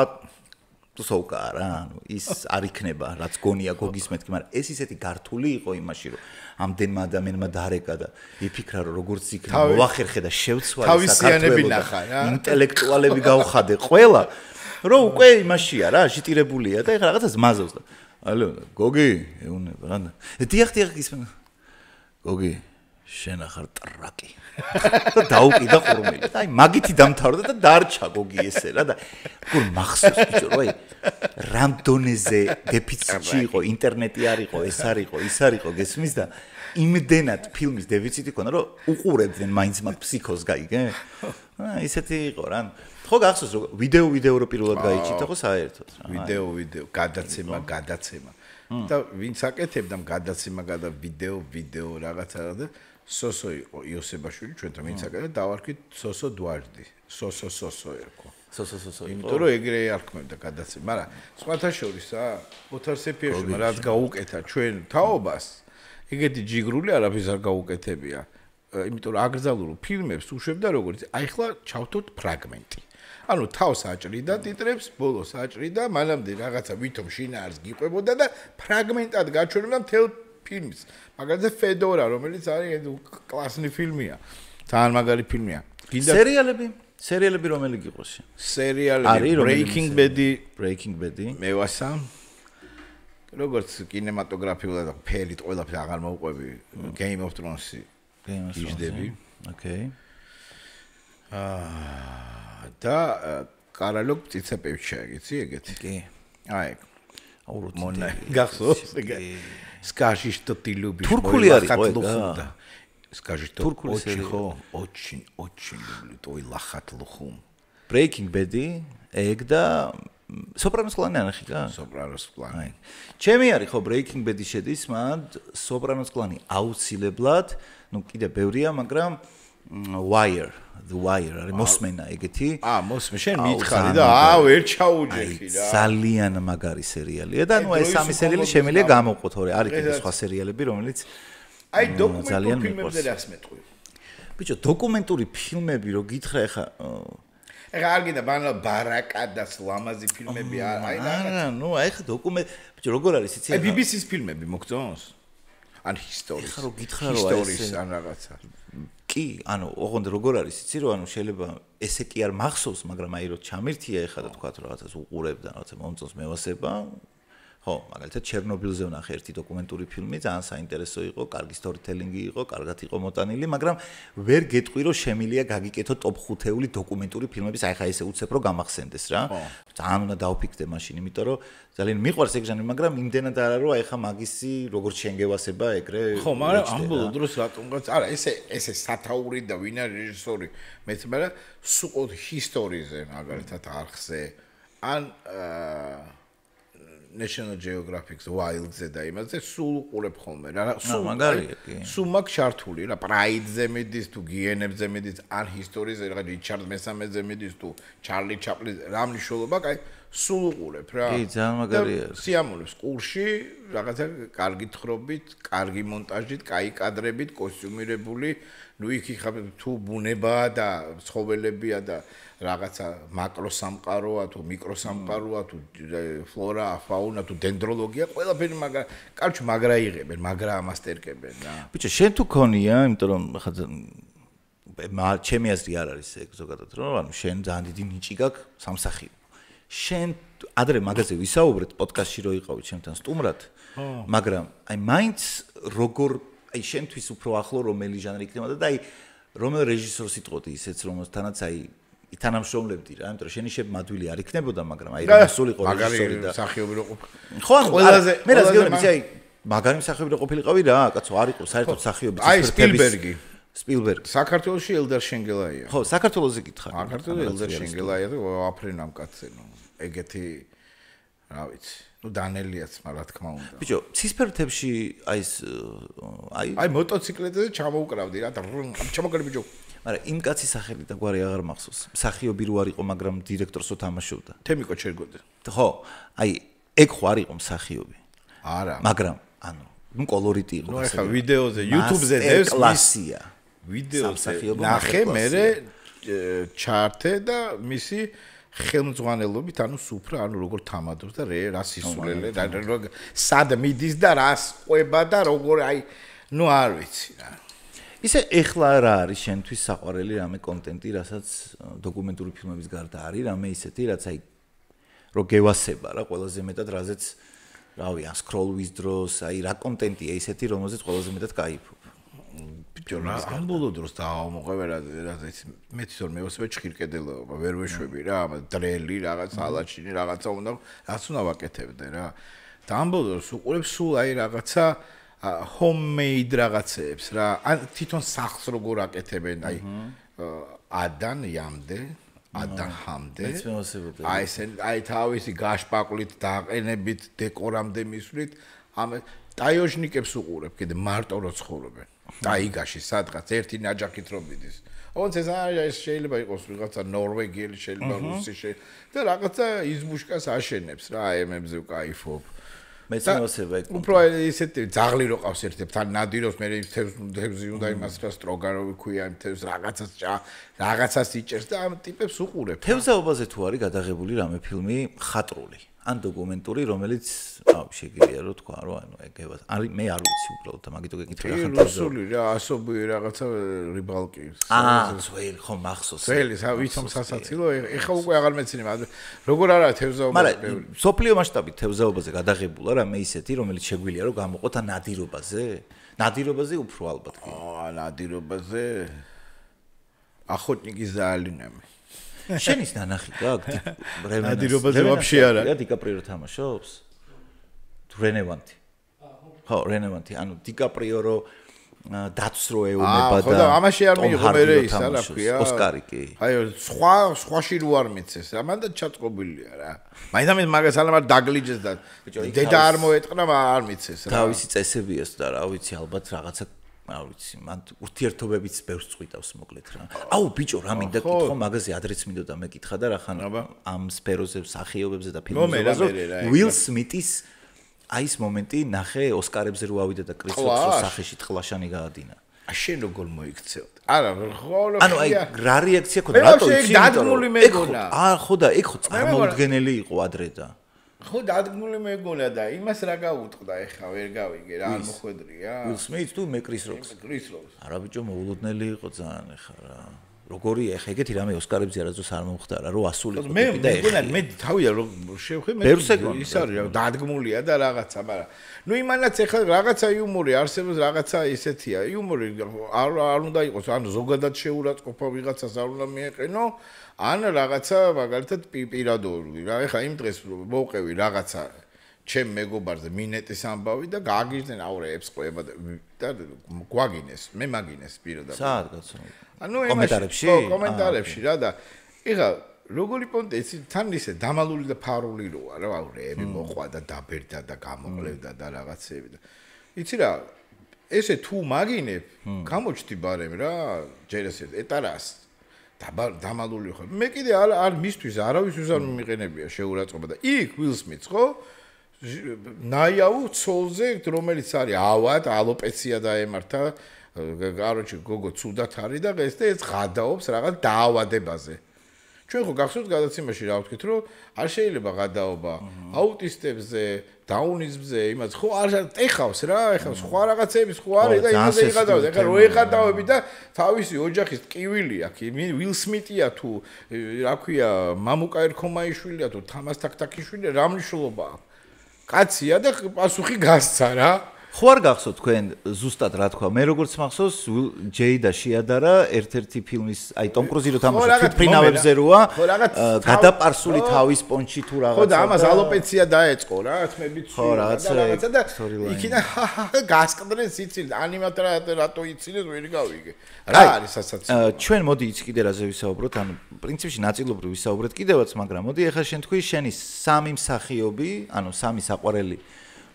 თუსოუკა რა ანუ ის არ იქნება რაც გონია გოგის მეთქი მაგრამ ეს ისეთი გართული იყო იმაში რომ ამდენმა ადამიანმა დარეკა და იფიქრა რომ როგორც იქნება მოახერხე და შევცვალე საქართველოს ინტელექტუალები გავხადე ყველა რომ უკვე იმაშია რა ჟიტირებულია და ეხლა რაღაცა ზმაზობს და ალო გოგი ეუნება რა დიახ გისმენ გოგი შენ ახარ ტრაკი. და დაუკიდა ყურმელი. აი მაგითი დამთავრდა და დარჩა გოგი ესე რა და გურ მახსოვს ბიჭო რა რანდონეზე დეფიციტი იყო, ინტერნეტი არ იყო, ეს არ იყო, ის არ იყო, გესმის და იმდენად ფილმის დეფიციტი ქონდა, რომ უყურებდნენ მაინც მაგ ფსიქოს გაიგე? ისეთი იყო რა. ხო გახსოვს რომ ვიდეო რო პირველად გაიჩიტა ხო საერთოდ რა.
ვიდეო, გადაცემა. და ვინც აკეთებდა გადაცემა და ვიდეო რაღაცა და სოსო იყო იოსებაშვილი ჩვენთან ვინც აკეთებდა დავარქით სოსო დუარდი. სოსო იყო.
სოსო.
იმიტომ რომ ეგრე არქმევდა გადაცემა, მაგრამ სხვათა შორის ოთარ სეფიევში რაც გაუკეთა ჩვენ თაობას ეგეთი ჯიგრული არაფერს არ გაუკეთებია. იმიტომ რომ აკრძალულ ფილმებს უშვებდა როგორც აი ხლა ჩავთოთ ფრაგმენტი. ანუ თავს აჭრიდა ტიტრებს, ბოლოს აჭრიდა, მანამდე რაღაცა ვითომ შინაარს გიყვებოდა და ფრაგმენტად გაჩვენებდა მთელ ფილმს. მაგალითად ფედორა, რომელიც არის კლასური ფილმია. ძალიან მაგარი ფილმია.
სერიალები რომელი გიყოს?
სერიალები
Breaking Bad.
მევასა. როგორც კინემატოგრაფიულად ფერით ყველაფერს აღარ მოუყვები Game of Thrones-ი. იждები.
Okay.
და კარალოგ ციცეპევჩია, იცი ეგეთი?
კი.
აი. მონა გახსოვს? Скажи, что ты любишь.
Туркული არის ხო?
Скажи, что очень люблю твой лахат лухум.
Breaking Bad ეგ და სოპრანოს კლანი ანახი რა?
სოპრანოს კლანი.
ჩემი არის ხო Breaking Bad-ი შედის, მაგრამ სოპრანოს კლანი აუცილებლად, ну კიდე ბევრია, მაგრამ The Wire არის მოსმენა ეგეთი.
მოსმე შენ მითხარი და ვერ ჩაუჯერხი რა.
ძალიან მაგარი სერიალია და ნუ ეს სამი სერიალი შემიძლია გამოვყოთ, ორი არის კიდე სხვა სერიალები, რომელიც
აი დოკუმენტური ფილმებზე რას მეტყვი?
ბიჭო, დოკუმენტური ფილმები რო გითხრა ეხა
ეხა არ გინდა ბანა ბარაკა და ლამაზი ფილმები
არა, ნუ აი ხა ბიჭო, როგორ არის იცი?
აი BBC-ს ფილმები მოგწონს? ან ისტორიის.
ეხა რო გითხრა რომ
ისტორიის ან რაღაცა.
კი, ანუ ოღონდ როგორ არის იცი რომ ანუ შეიძლება ესე კი არ მახსოვს, მაგრამ აი რო ჩამირთია ეხა და თქვა რომ რაღაცას უყურებ და რაღაცა მომწონს მევასება. ხო, მაგალითად ჩერნობილზე ვნახე ერთი დოკუმენტური ფილმი, ძალიან საინტერესო იყო, კარგი სტორიტელინგი იყო, კარგად იყო მოტანილი, მაგრამ ვერ გეტყვი რომ შემილია გაგიკეთო ტოპ 5-ეული დოკუმენტური ფილმების, აი ხა ესე უცებ რომ გამახსენდეს რა. ძალიან უნდა დავფიქრდე მაშინ, იმიტომ რომ ძალიან მიყვარს ეგ ჟანრი, მაგრამ იმდენად არა რომ აი ხა მაგისი როგორც შენგევასება ეგრე.
ხო, მაგრამ ამ ბოლო დროს რატომღაც არა, ესე სათაური და ვინ არის რეჟისორი, მეც მაგრამ სულ ისტორიაზე მაგალითად არხზე ან National Geographic-ს Wild-ზე და იმაზე სულ უყურებ ხოლმე რა.
სულ მაგარია კი.
სულ მაგ ჩართული რა, Pride-ზე მიდის თუ GNF-ზე მიდის, ან ისტორიაზე რა რიჩარდ მესამეზე მიდის თუ Charlie Chaplin, რა მნიშვნელობა, აი სულ უყურებ რა.
კი, ძალიან მაგარია.
სიამოვნებს ყურში, რაღაცა კარგი თხრობით, კარგი მონტაჟით, კაი კადრებით, კოსტიუმირებული, ნუ იქ თუ ბუნებაა და ცხოველებია და რაღაცა მაკროსამყაროა თუ მიკროსამყაროა თუ ფლორა, ფაუნა თუ დენდროლოგია, ყველაფერი კარჩ მაგრა იღებენ, მაგრა ამასტერკებენ რა.
ბიჭო, შენ თუ ქონია, იმიტომ რომ ხა ჩემი აზრი არ არის ეგ ზოგადად, რომ ანუ შენ ძალიან დიდი ნიჭი გაქვს სამსახიობ. შენ ადრე მაგაზე ვისაუბრეთ პოდკასტში რო იყავით ჩემთან სტუმრად, მაგრამ აი მაინც როგორ აი შენთვის უფრო ახლო რომელი ჟანრი იქნება და აი რომელ რეჟისორს იტყოდი ისეც რომელთანაც აი ითანამშრომლებდი რა, იმიტომ რომ შენი შემადვილი არ იქნებოდა, მაგრამ აი რა სულიყო რეჟისორი და
მსახიობი რო ყოფილი.
ხო, ყველაზე მე რას გეუბნები, აი მაგარი მსახიობი რო ყოფილიყავი რა, კაცო, არ იყო საერთოდ მსახიობი
ციფრების.
სპილბერგი.
საქართველოში ელდარ შენგელაია.
ხო, საქართველოზე გითხარ.
საქართველოში ელდარ შენგელაია და აფრენ ამ კაცზე, ნუ ეგეთი რა ვიცი. ნუ დანელიაც, რა თქმა უნდა.
ბიჭო, ცისფერთებში აი
მოტოციკლეტზე ჩამოუკრავდი რა, ჩამოგალი ბიჭო.
მაგრამ იმ კაცის სახელი და გვარი აღარ მახსოვს. მსახიობი რო არ იყო, მაგრამ დირექტორსო თამაშობდა.
თემიკო ჩერგოდე.
ხო, აი ეგ ხო არ იყო მსახიობი.
არა.
მაგრამ ანუ ნუ კოლორიტი იყო.
ნუ ახლა ვიდეოზე, YouTube-ზე დევს
კლასია.
ვიდეოზე ნახე მე ჩარტე და მისი ხელმძღვანელობით, ანუ სუფრა, ანუ როგორ თამადობს და რა სისულელე და სად მიდის და რას ყვება და როგორ აი ნუ არ ვიცი რა.
ისე ეხლა რა არის შენთვის საყვარელი რამე კონტენტი, რასაც დოკუმენტური ფილმების გარდა არის, რამე ისეთი, რაც აი რო გევასება რა ყველაზე მეტად, რაზეც რავი, ან სკროლვის დროს, აი რა კონტენტია ისეთი, რომელზეც ყველაზე მეტად кайფობ.
ბიჭო რა ამ ბოლო დროს დაამოყევე რა მე თვითონ მეოსებე ჭირკედელობა ვერ ვეშვები რა დრელი რაღაც ალაჩინი რაღაცა უნდა რაც უნდა ვაკეთებდე რა და ამ ბოლო დროს უყურებ სულ აი რაღაცა homemade რაღაცეებს რა ან თვითონ სახლს როგორ აკეთებენ აი ადან იამდე ადან ჰამდე აი ეს აი თავისი გაშპაკლით დაყენებით დეკორამდე მისვლით ამ ტაიოჟნიკებს უყურებ კიდე მარტო რო ცხოვრობენ ტაიგაში სადღაც ერთი ნაჯახით რომ მიდის ონც ეს შეიძლება იყოს რაღაცა ნორვეგიელი შეიძლება რუსი და რაღაცა იზბუშკას აშენებს რა აემებზე ვკაიფობ
მეცნოსება იქ
უფრო ისეთი ძაღლი რო ყავს ერთ-ერთთან ნადირობს მე თევზი უნდა იმას რა სტროგანოვი ქვია იმ თევზს რაღაცას იჭერს და ამ ტიპებს უყურებ
თევზაობაზე თუ არის გადაღებული რამე ფილმი ხატრული ან დოკუმენტური რომელიც შეგიძლია რომ თქვა რომ ანუ ეგევა არის მე არ ვიცი უბრალოდ და მაგითო გეკითხე რა ხარ
რუსული რა ასობი რაღაცა რიბალკი
ძველი ხო მახსოვს
ძველი ვიცომ სასაცილო ეხლა უკვე აღარ მეცინე მაგრამ როგორ არა თევზაობა
მაგრამ სოფლიო მასშტაბით თევზაობაზე გადაღებულა რა მე ისეთი რომელიც შეგვიძლია რომ გამოყოთ ან ნადირობაზე უფრო ალბათ
ნადირობაზე ახოტნიკის ზაალინამი
შენის ნანახი გაქვს
ნადირობაზე ვაფშე არა
დიკაპრიო თამაშობს რენევანტი ხო რენევანტი ანუ დიკაპრიო რო დათვს რო ეუბნება და
ხო და ამაში არ მიიღო მე ის არა ქვია
ოსკარი კი
აი სხვაში რო არ მიცეს რა მანდა ჩატყობილია რა მაინდა მაგას ალამარ დაგლიჯეს და დედა არ მოეტყნა არ მიცეს რა
თავისი წესებიას და რა ვიცი ალბათ რაღაცა არ ვიცი მან ურთიერთობებიც ბევრს წვიტავს მოკლედ რა აუ ბიჭო რა მინდა კითხო მაგაზე ადრეც მინდოდა მეკითხა და რა ხან ამ სფეროზე მსახიობებზე და ფილმებზე უილ სმიტის აი ეს მომენტი ნახე ოსკარებზე რო ავიდა და კრის როკს სახეში ტყლაშანი გაადინა
შენ როგორ მოიქცევთ არა ხოლო
ანუ აი რა რეაქცია ქონდა რატო იცი
დადგმული მეგონა
ხო და ეგ ხო წარმოუდგენელი იყო ადრე და
ხო დადგმული მეგონა და იმას რა გაუტყდა ეხა ვერ გავიგე რა არ მოხვედრია
უილ სმიტს თუ მე კრის როკს არა ბიჭო მოულოდნელი იყო ძალიან ეხა რა როგორი ეხა ეგეთი რამე ოსკარებზე არასდროს არ მომხდარა რომ ასულიყო ტიპი და ეხა
მე თავია რომ შევხვი მე ის არის რა დადგმულია და რაღაცა მაგრამ ნუ იმანაც ეხა რაღაცა იუმორი არსებობს რაღაცა ისეთია იუმორი არ უნდა იყოს ანუ ზოგადად შეურაცხყოფა ვიღაცას არ უნდა მიეყენო ან რაღაცა მაგალითად პირადული რა ეხა იმ დღეს მოვყევი რაღაცა ჩემ მეგობარზე მინეტის ამბავი და გააგიჟდნენ აურეებს ყובה და გვაგინეს მე მაგინეს პირადად
საათ კაცო
ანუ კომენტარებში რა და ეხა როგორი პონტი თან ისე დამალული და ფარული როა რა აურეები მოყვა და დაბერდა და გამოყლევდა და რაღაცეები და იცი რა ესე თუ მაგინებ გამოჩდი ბარემ რა ჯერ ესე ეტარას დამალული ხო მე კიდე არ მისთვის არავისთვის არ მიმიყენებია შეურაცხყოფა და იქ უილ სმიტს ხო ნაიაუ ცოლზე რომელიც არის ავად ალოპეცია დაემართა კაროჩი გოგო ცუდად არის და ეს ღადაობს რაღაც დაავადებაზე ჩვენ ხო გახსოვთ გადაცემაში რა ვთქვით რომ არ შეიძლება ღადაობა აუტისტებზე დაუნიზმზე იმას ხო არ ეხავს რა ეხავს სხვა რაღაცების ხო არის და იმაზე იღადავთ ეხლა რო ეხადავები და თავისი ოჯახის ტკივილი აქვს უილ სმიტია თუ რა ქვია მამუკა ერქომაიშვილია თუ თამას თაქთაქიშვილი რა მნიშვნელობა აქვს კაცია და პასუხი გასცა რა
ხო არ გახსოვთ თქვენ ზუსტად რა თქვა მე როგორც მახსოვს ჯეიდა შეადარა ერთ-ერთი ფილმის აი ტომ კრუზი რო თამაშობს თვითფრინავებზე როა გადაპარსული თავის პონჩი თუ რაღაცა
ხო და ამას ალოპეცია დაეწყო რა თმებით
ხო რაღაცა
და იქიდან გასკდნენ სიცილით ანიმატორა რატო იცინეს ვერ გავიგე რა არის სასაცილო
ჩვენ მოდი იცი კიდე რაზე ვისაუბროთ ანუ პრინციპში ნაწილობრივ ვისაუბრეთ კიდევაც მაგრამ მოდი ახლა შენ თქვი შენი სამი მსახიობი ანუ სამი საყვარელი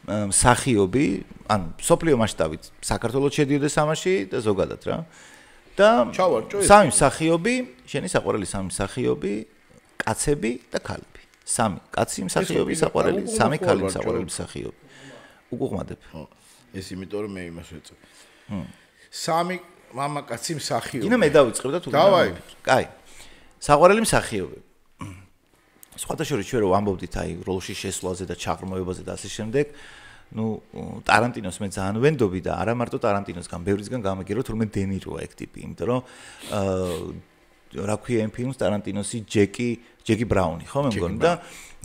მსახიობი, ანუ სოფლიო მასშტაბით საქართველოს შედიოდეს ამაში და ზოგადად რა. და სამი მსახიობი, შენი საყვარელი სამი მსახიობი, კაცები და ქალები. სამი კაცი მსახიობი საყვარელი, სამი ქალი საყვარელი მსახიობი. უგუღმადებ.
ეს იმიტომ რომ მე იმას ვეწევ. სამი მამაკაცი მსახიობი.
ინა მე დავიწყებ და თუ
დავაი.
კაი. საყვარელი მსახიობი. სხვადასხვა ჩვენ რო ვამბობდით აი როლში შესვლაზე და ჩაღრმავებაზე და ასე შემდეგ, ну ტარანტინოს მე ძალიან ვენდობი და არა მარტო ტარანტინოსგან, ბევრისგან გამაგერო, თურმე დენიროა ეგ ტიპი, იმიტომ რომ რა ქვია იმ ფილმს ტარანტინოსი ჯეკი ბრაუნი, ხო მე მგონი და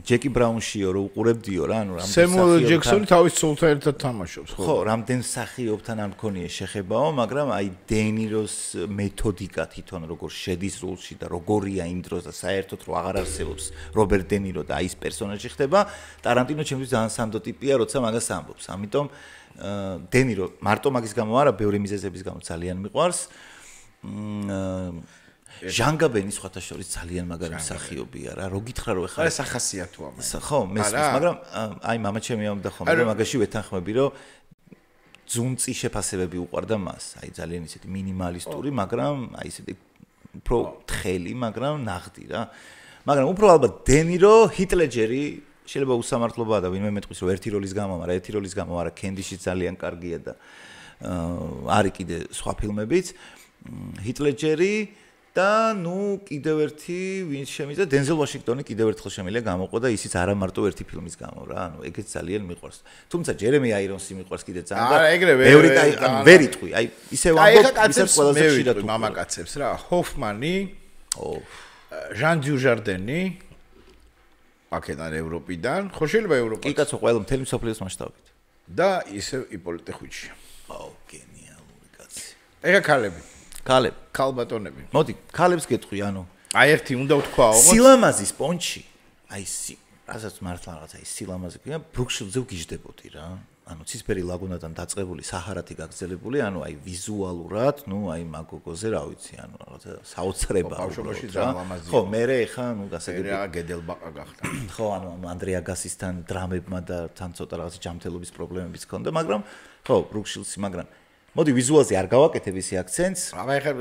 ჯეკი ბრაუნშიო რო უყურებდიო რა, ანუ რამდენ
სემუელ ჯექსონი თავის ცოლთან ერთად თამაშობს, ხო?
ხო, რამდენ მსახიობთან არ მქონია შეხებაო, მაგრამ აი დენიროს მეთოდიკა თვითონ როგორ შედის როლში და როგორია იმ დროს და საერთოდ რო აღარ არსებობს რობერტ დენირო და აი ეს პერსონაჟი ხდება, ტარანტინო ჩემთვის ძალიან სანდო ტიპია, როცა მაგას ამბობს. ამიტომ დენირო მარტო მაგის გამო არა, ბევრი მიზეზების გამო ძალიან მიყვარს. ჟანგაბენი სხვათა შორის ძალიან მაგარი მსახიობია რა. რო გითხრა რომ ეხლა
ეს ახასიათოა მე.
ხო, მესმის, მაგრამ აი მამაჩემი ამბდა ხოლმე რომ მაგაში ვეთანხმები რომ ძუნწი შეფასებები უყვარდა მას. აი ძალიან ისეთი მინიმალისტური, მაგრამ აი ისეთი უფრო თხელი, მაგრამ ნაღდი რა. მაგრამ უფრო ალბათ დენირო, ჰიტლეჯერი შეიძლება უსამართლობაა და ვინმე მეტყვის რომ ერთი როლის გამო, მაგრამ ერთი როლის გამო არა, კენდიში ძალიან კარგია და არის კიდე სხვა ფილმებიც. ჰიტლეჯერი და ნუ კიდევ ერთი ვინც შემიძლია დენზელ ვაშინგტონი კიდევ ერთხელ შემიძლია გამოყო და ისიც არა მარტო ერთი ფილმის გამო რა ანუ ეგეც ძალიან მიყვარს თუმცა ჯერემი აირონსი მიყვარს კიდე ძალიან
არა ეგრე
ბევრი ვერ იტყვი აი ისევ ამბობ ისევ ყველაზე ხშირად
მამაკაცებს რა ჰოფმანი ჟან დიუჟარდენი აქედან ევროპიდან ხო შეიძლება ევროპა
კი კაცო ყველა მთელი მსოფლიოს მასშტაბით
და ისევ იპოლიტე ხუჩი
აუ გენიალური კაცი
ეგა ქალები ქალბატონები.
მოდი, ქალებს გეტყვი, ანუ
აი ერთი უნდა ვთქვაო.
სილამაზის პონჩი, აი რასაც მართლა რაღაც აი სილამაზი ქვია, ბრუქშილდზე ვგიჟდებოდი რა. ანუ ცისფერი ლაგუნადან დაწყებული საჰარათი გაგრძელებული, ანუ აი ვიზუალურად, ნუ აი მაგოგოზე რა ვიცი, ანუ რაღაცა საოცრება.
ბავშვობაში ძალიან ლამაზია.
ხო, მე ეხა ნუ გასაგები.
რა გედელბაყა გახდა.
ხო, ანუ ანდრეა გასისთან დრამებმა და თან ცოტა რაღაც ჯამთელობის პრობლემებიც ჰქონდა, მაგრამ ხო, ბრუქშილდსი, მაგრამ მოდი ვიზუალზე არ გავაკეთებ ისი აქცენტს.
აბა ეხლა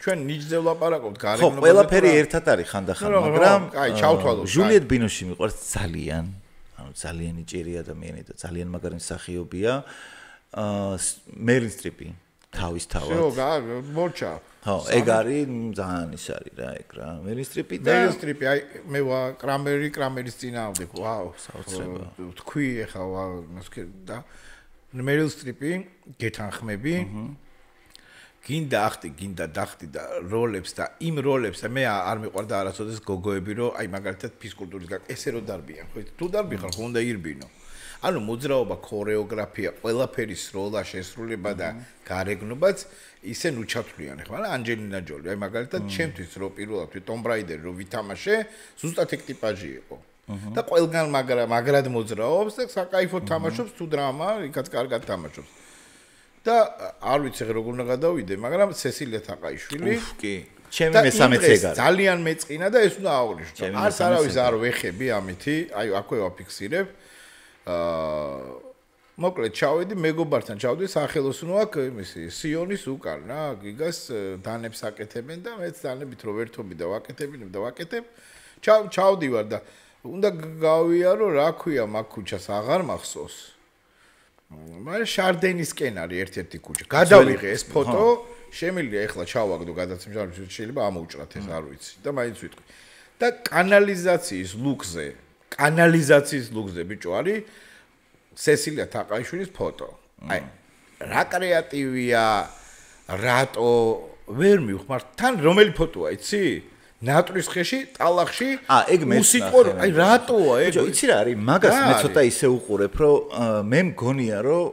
ჩვენ ნიჭზე ვლაპარაკობთ გარეგნობაზე.
ხო, ყველაფერი ერთად არის ხანდახან, მაგრამ
აი ჩავთვალოთ.
ჟულიეტ ბინოში მიყვარს ძალიან. ანუ ძალიან იჭირი ადამიანი და ძალიან მაგარი მსახიობია. მერილ სტრიპი თავისთავად.
შო, მორჩა.
ხო, ეგ არის ძალიან ის არის რა, ეგ რა. მერილ სტრიპი და
მერილ სტრიპი, აი მე ვა კრამერის წინააღმდეგ, ვაუ,
საოცრება.
თქვი ეხლა ვა და მერილ სტრიპი გეთანხმები. გინდა ახტი, გინდა დახტი და როლებს და იმ როლებს მე არ მიყვარდა არასოდეს გოგოები, რომ აი მაგალითად ფიზკულტურის ესე რომ დარბიან, ხო? თუ დარბიხარ, ხო უნდა ირბინო. ანუ მოძრაობა, ქორეოგრაფია, ყველაფერი სროლა, შესრულება და გარეგნობაც ისე ნუ ჩათვლიან. ეხლა ანჯელინა ჯოლი, აი მაგალითად ჩემთვის რო პირველად ტომ ბრაიდერი რო ვითამაშე, ზუსტად ეგ ტიპაჟი იყო. და ყველგან მაგრად მოძრაობს და საკაიფო თამაშობს თუ დრამა, იქაც კარგად თამაშობს. და არ ვიცი როგორ უნდა გადავიდე, მაგრამ სესილია თაყაიშვილი.
უფ, კი. ჩემი მესამე ცეგარი.
ძალიან მეწყინა და ეს უნდა აღვნიშნო. არც არავის არ ვეხები ამითი, აი აქვე ვაფიქსირებ. მოკლედ ჩავედი მეგობართან ჩავდი სახელოსნო აქ იმისი სიონის უკან რა, გიგას დანებს აკეთებენ და მეც დანებით რო ვერთობი და ვაკეთებ. ჩავდივარ და უნდა გავიარო რა ქვია მაგ ქუჩას აღარ მახსოვს. მაგრამ შარდენისკენ არის ერთ-ერთი ქუჩა. გადავიღე ეს ფოტო, შემიძლია ეხლა ჩავაგდო გადაცემაში, შეიძლება ამოუჭრათ ეს არ ვიცი და მაინც ვიტყვი. და კანალიზაციის ლუგზე ბიჭო არის სესილია თაყაიშვილის ფოტო. აი, რა კრეატივია, რატო ვერ მივხმარ თან რომელი ფოტოა, იცი? ნატრის ხეში, ტალახში, მუსიკო, აი რატოა ეგ?
ბიჭო, იცი რა არის? მაგას მე ცოტა ისე უყურებ, რომ მე მგონია, რომ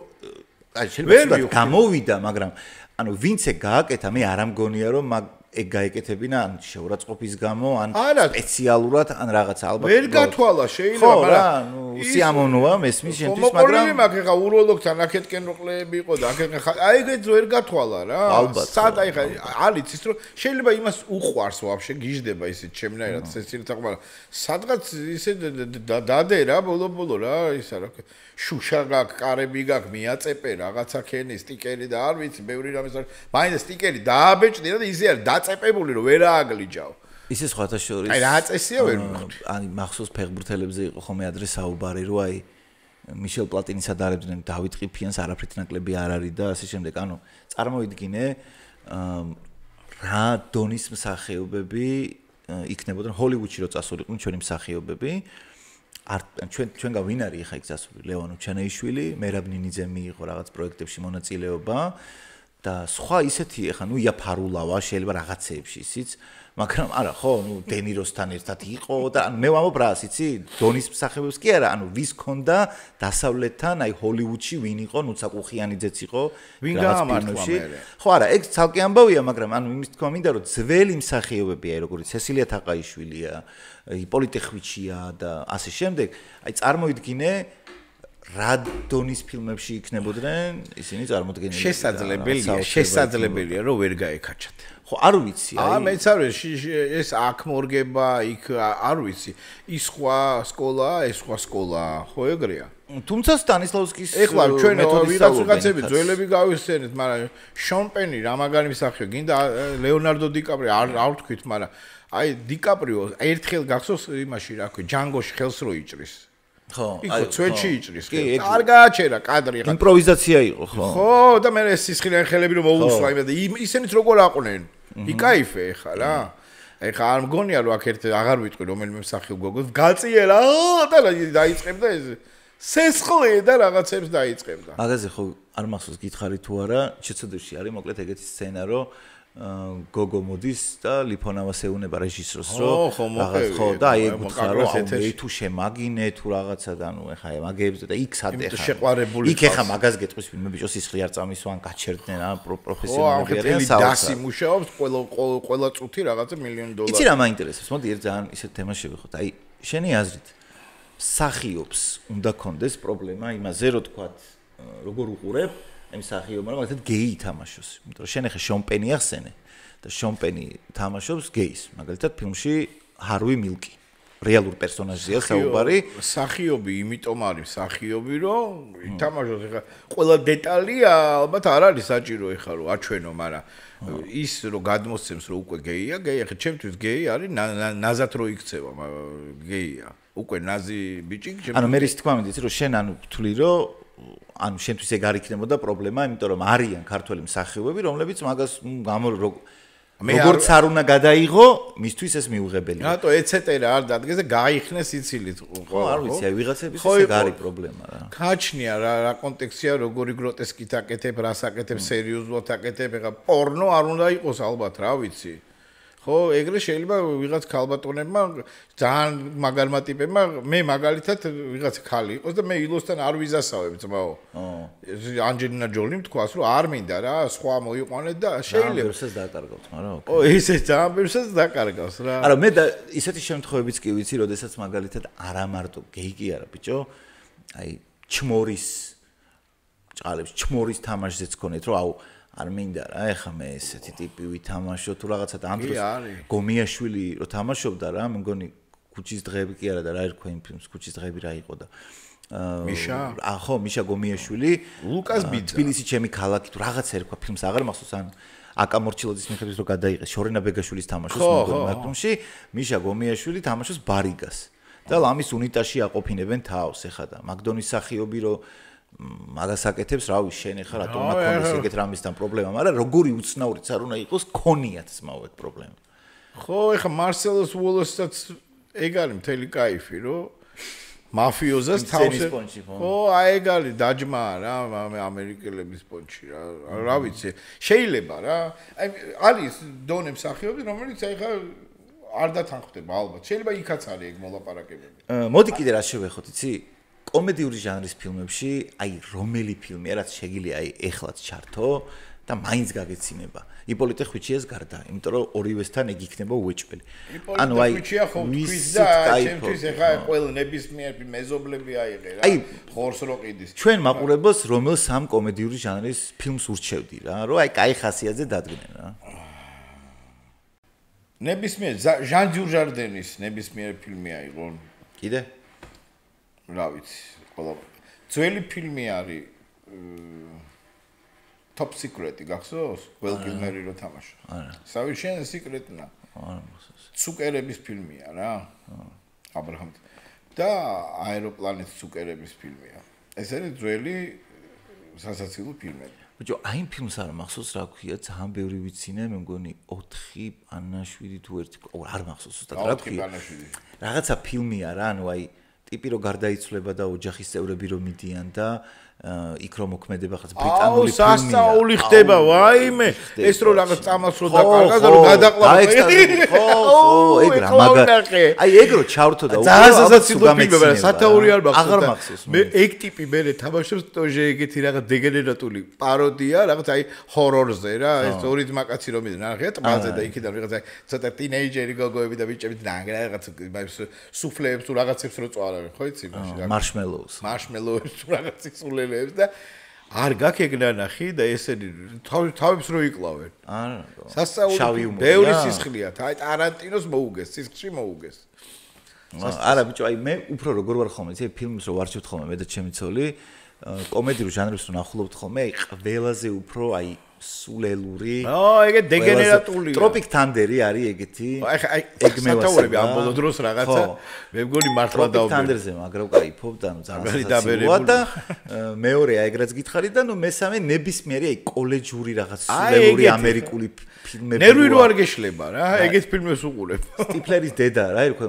აი შეიძლება გამოვიდა, მაგრამ ანუ ვინც ეგ გააკეთა, მე არ ამგონია, რომ ეგ გაეკეთებინა ან შეურაცხყოფის გამო, ან სპეციალურად, ან რაღაცა ალბათ.
ვერ გათვალა შეიძლება,
მაგრამ სიამოვნოა მესმის შენთვის, მაგრამ
მოყოლები მაგ ეხა უროლოგთან აქეთკენ როყლეები იყო და აქეთკენ აი ეგ ვერ გათვალა რა. სად აი ხა არის ის რომ შეიძლება იმას უყვარს ვაფშე გიждდება ისეთ ჩემნაირად სესილთა მაგრამ სადღაც ისე დადე რა ბოლო რა ისა რა შუშა გაქვს, კარები გაქვს, მიაწეპე რაღაცა ქენი, სტიკერი და არ ვიცი, ბევრი რამეს არის. მაინც სტიკერი დააბეჭდი და ისე არის დაწეპებული რომ ვერ ააგლიჯავ.
ისე სხვათა შორის.
აი რა წესია ვერ მივხვდი.
აი მახსოვს ფეხბურთელებზე იყო ხოლმე ადრე საუბარი რომ აი მიშელ პლატინისა დაარებდნენ დავით ყიფიანს არაფრით ნაკლები არ არის და ასე შემდეგ. ანუ წარმოიდგინე რა დონის მსახიობები იქნებოდნენ ჰოლივუდში რო წასულიყვნენ ჩვენი მსახიობები. ჩვენგან ვინ არის ხა იქ წასული? ლევან უჩანეიშვილი, მერაბ ნინიძე მიიღო რაღაც პროექტებში მონაწილეობა. და სხვა ისეთი ეხა ნუ იაფარულავა შეიძლება რაღაცეებში ისიც მაგრამ არა ხო ნუ დენიროსთან ერთად იყო და მე ვამბობ რას იცი დონის მსახიობს კი არა ანუ ვის ქონდა დასავლეთთან აი ჰოლივუდში ვინ იყო ნუ საკუხიანიძეც იყო
ვინ გაამართლა მე
ხო არა ეგ ცალკე ამბავია მაგრამ ანუ იმის თქვა მინდა რომ ძველი მსახიობები აი როგორც სესილია თაყაიშვილია იპოლიტე ხვიჩია და ასე შემდეგ აი წარმოიდგინე რა დონის ფილმებში იქნებოდნენ ისინი წარმოდგენილი
შესაძლებელია რომ ვერ გაეკაჩათ
ხო არ ვიცი
მეც არ ვიცი ეს აქ მორგება იქ არ ვიცი ის სხვა სკოლა ეს სხვა სკოლა ხო ეგრეა
თუმცა სტანისლავსკის
ეხლა ჩვენ ვიღაცები ძველები გავიხსენეთ მაგრამ შონ პენი რა მაგარი მსახიობი გინდა ლეონარდო დიკაპრიო არ ვთქვით მაგრამ აი დიკაპრიო ერთხელ გახსოვს იმაში რა ქვია ჯანგოში ხელს რო იჭრის ხო იქ ცვეთში იჭრის არ გააჩერა კადრი ხა
იმპროვიზაცია იყო ხო
და მე ეს სისხლიანი ხელები რომ მოусვა იმედი ისინიც როგორ აყვნენ იკაიფე ხა რა ეხა არ მგონია რომ აქ ერთ აღარ ვიტყვი რომელიმე მსახიობ გოგოს გაწიელა და დაიწყებდა ეს სესხლი და რაღაცებს დაიწყებდა
მაგაზე ხო არ მახსოვს გითხარი თუ არა შეცდომში არის მოკლედ ეგეთი სცენა რომ გოგო მოდის და ლიფონავას ეუნება რეჟისორს რომ რაღაც ხო და აი ეგ უთხრა რომ აი თუ შემაგინე თუ რაღაცა და ნუ ეხა მაგეებზე და იქ სად ეხა
შეყვარებული
იქ ეხა მაგას გეტყვის ვინმე ბიჭო სისხლი არ წამისვან გაჩერდნენ რა პროფესიონალები არიან
საოცარ მუშაობს ყველა წუთი რაღაცა $1,000,000
იცი რა მაინტერესებს მოდი ერთ ძალიან ისეთ თემას შევეხოთ აი შენი აზრით მსახიობს უნდა კონდეს პრობლემა იმაზე რომ თქვა როგორ უყურებ იმ მსახიობმა მაგალითად გეი ითამაშოს იმიტომ რომ შენ ახლა შონ პენი ახსენე და შონ პენი თამაშობს გეის მაგალითად ფილმში ჰარვი მილკი რეალურ პერსონაჟია საუბარი
მსახიობი იმიტომ არის მსახიობი რომ ითამაშოს ახლა ყველა დეტალია ალბათ არ არის საჭირო ახლა რომ აჩვენო მაგრამ ის რომ გადმოსცემს რომ უკვე გეია გეი ახლა ჩემთვის გეი არის ნაზად რო იქცევა გეია უკვე ნაზი ბიჭი
ანუ მე ის თქვა მინდა იცი რომ შენ ანუ ვთვლი რომ ანუ შენთვის ეგ არ იქნებოდა პრობლემა, იმიტომ რომ არიან ქართველი მსახიობები, რომლებიც მაგას როგორც არ უნდა გადაიღო, მისთვის ეს მიუღებელი.
რატო ეცეტერა არ დადგეს და გაიხნეს იცილით.
ხო, არ ვიცი, აი ვიღაცების ეს არის პრობლემა რა.
გააჩნია რა კონტექსტია, როგორი გროტესკით აკეთებ, რას აკეთებ, სერიოზულად აკეთებ, ეხა პორნო არ უნდა იყოს ალბათ, რა ვიცი. ხო, ეგრე შეიძლება ვიღაც ქალბატონებმა ძალიან მაგარმა ტიპებმა მე მაგალითად ვიღაც ხალი იყოს და მე ილოსთან არ ვიზასავებ ძმაო. ანჯელინა ჯოლიმ თქვას რომ არ მინდა რა, სხვა მოიყვანეთ და შეიძლება
ერთსაც დაკარგავთ, მაგრამ
ისე ძალიან ბევრსაც დაკარგავს რა.
არა მე და ისეთი შემთხვევებიც კი ვიცი, როდესაც მაგალითად არა მარტო გეი კი არა, ბიჭო. აი ჩმორის ჭყალებს ჩმორის თამაშზეც ქონეთ, რომ აუ არ მინდა რა ეხა მე ესეთი ტიპი ვითამაშო თუ რაღაცა და ამ დროს გომიაშვილი რო თამაშობდა რა მე მგონი ქუჩის დღეები კი არა და რა ერქვა იმ ფილმს ქუჩის დღეები რა იყო და
მიშა
ხო მიშა გომიაშვილი
ლუკას ბიძა
თბილისი ჩემი ქალაქი თუ რაღაცა ერქვა ფილმს აღარ მახსოვს ან აკა მორჩილაძის მიხედვით რო გადაიღეს შორენა ბეგაშვილის თამაშოს მგონი მაგ ფილმში მიშა გომიაშვილი თამაშოს ბარიგას და ლამის უნიტაში აყოფინებენ თავს ეხა და მაგდონის სახიობი რო მაგას აკეთებს, რავი, შენ ახლა რატომ მაქონდეს ეგეთ რამისთან პრობლემა, მაგრამ როგორი უცნაურიც არ უნდა იყოს, ქონიათ ძმაო ეგ პრობლემა.
ხო, ახლა მარსელოს უოლოსაც ეგ არის მთელი кайფი, რომ მაფიოზას თავს ხო, აი ეგ არის დაჯმა რა, ამერიკელების პონჩი რა. რა ვიცი, შეიძლება რა. აი არის დონე მსახიობი, რომელიც ახლა არ დათანხმდება ალბათ. შეიძლება იქაც არის ეგ მოლაპარაკებები.
მოდი კიდე რა შევეხოთ, იცი? კომედიური ჟანრის ფილმებში, აი რომელი ფილმია, რაც შეგიძლია აი ეხლაც ჩართო და მაინც გაგეცინება. იპოლიტე ხვიჩიას გარდა, იმიტომ რომ ორივესთან ეგ იქნება უეჭველი.
ანუ აი ხვიჩია ხო თქვის და ჩემთვის ეხა ყველა ნებისმიერ მეზობლები აიღე რა. ხორს რო ყიდის.
ჩვენ მაყურებელს რომელ სამ კომედიური ჟანრის ფილმს ურჩევდი რა, რომ აი კაი ხასიათზე დადგნენ რა.
ნებისმიერ ჟან ჯურჟარდენის ნებისმიერ ფილმი აიღო.
კიდე
რა ვიცი, ყველა ძველი ფილმი არის Top Secret-ი გახსოვს? վել კილმერი რო თამაშობს.
არა.
Совершенно секретно.
არა, მახსოვს.
ცუკერების ფილმია რა. აბრაჰამ და აეროპლანის ცუკერების ფილმია. ეს არის ძველი სასაცილო ფილმები.
ბიჭო, აი იმ ფილმს არ მახსოვს რა ქვია, ძალიან ბევრი ვიცინე, მე მგონი 4 პანაშვილი თუ 1 არ მახსოვს ზუსტად რა ქვია. რაღაცა ფილმია რა, ანუ აი ტიპი რო გარდაიცვლება და ოჯახის წევრები რომ მიდიან და იქ რომ მოქმედება ხაც ბრიტანული ფილმია.
სასწაული ხდება, ვაიმე, ეს რო რაღაც წამალს რო დაკარგა და რო გადაყლავდა.
ხო, ეგ რა მაგარი. აი ეგ რო ჩავრთო და
ძალიან სასაცილო ფილმია, სათაური არ
აღარ
მახსოვს.
მახსოვს.
მე ეგ ტიპი მე თამაშობს ტოჟე ეგეთი რაღაც დეგენერატული პაროდია, რაღაც აი ჰორორზე რა, ეს ორი ძმაკაცი რომ მიდიან, ნახე ტბაზე და იქიდან რაღაც აი ცოტა ტინეიჯერი გოგოები და ბიჭები და რაღაც სუფლეებს თუ რაღაცებს რო წვარავენ, ხო იცი მაშინ რა. მარშმელოუს თუ რაღაც იცულე და არ გაქეგნა ნახი და ესენი თავებს რო იკლავენ.
არა.
სასწაული ბევრი სისხლია. აი ტარანტინოს მოუგეს, სისხლში მოუგეს.
არა ბიჭო, აი მე უფრო როგორ ვარ ხოლმე, ეს ფილმს რო ვარჩევთ ხოლმე მე და ჩემი ცოლი, კომედიურ ჟანრებს რო ნახულობთ ხოლმე, აი ყველაზე უფრო აი სულელური.
ეგე დეგენერატულია.
ტროპიკ თანდერი არის ეგეთი.
აი ეგ მევასწავლები ამ ბოლო დროს რაღაცა. მე მგონი მართლა
ტროპიკ თანდერზე მაგრამ кайფობ და ნუ ძალიან დაბერებული და მეორე აი ეგრაც გითხარი და ნუ მესამე ნებისმიერი აი კოლეჯური რაღაც სულელური ამერიკული ფილმები.
ნერვი რო არ გეშლება რა, ეგეთ ფილმებს უყურებ.
სტიფლერის დედა რა ერქვა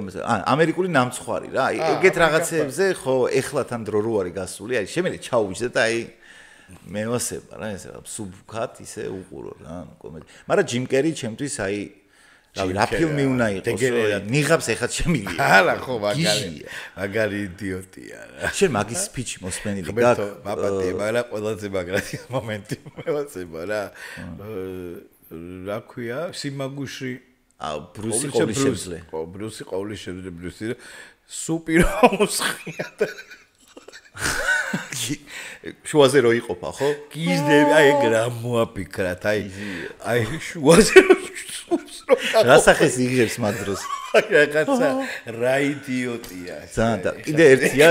ამერიკული ნამცხვარი რა. აი ეგეთ რაღაცებზე ხო ეხლა თან დრო რო არის გასული, აი შემიძლია ჩაუვიჯდე და აი მევასება რა ესე სუბკათ ისე უყურო რა კომედი. მაგრამ ჯიმ კერი ჩემთვის აი რა ფილმი უნდა იყოს ნიღაბს ეხაც შემილია.
არა ხო მაგარი იდიოტია რა.
შენ მაგის სპიჩი მოსმენილი გაქვს?
მაპატია, მაგრამ ყველაზე მაგრატი მომენტი მევასება რა. რა ქვია? სიმაგუში
ბრუსი ყოვლისშემძლე.
ბრუსი ყოვლისშემძლე ბრუსი სუპირო მოსხია და შუაზე რო იყოფა, ხო? გიზდები, აი ეგ რა მოაფიქრათ, აი შუაზე რო
რასახეს იღებს მაგ დროს.
რაღაცა რა იდიოტია ეს.
ძალიან და კიდე ერთია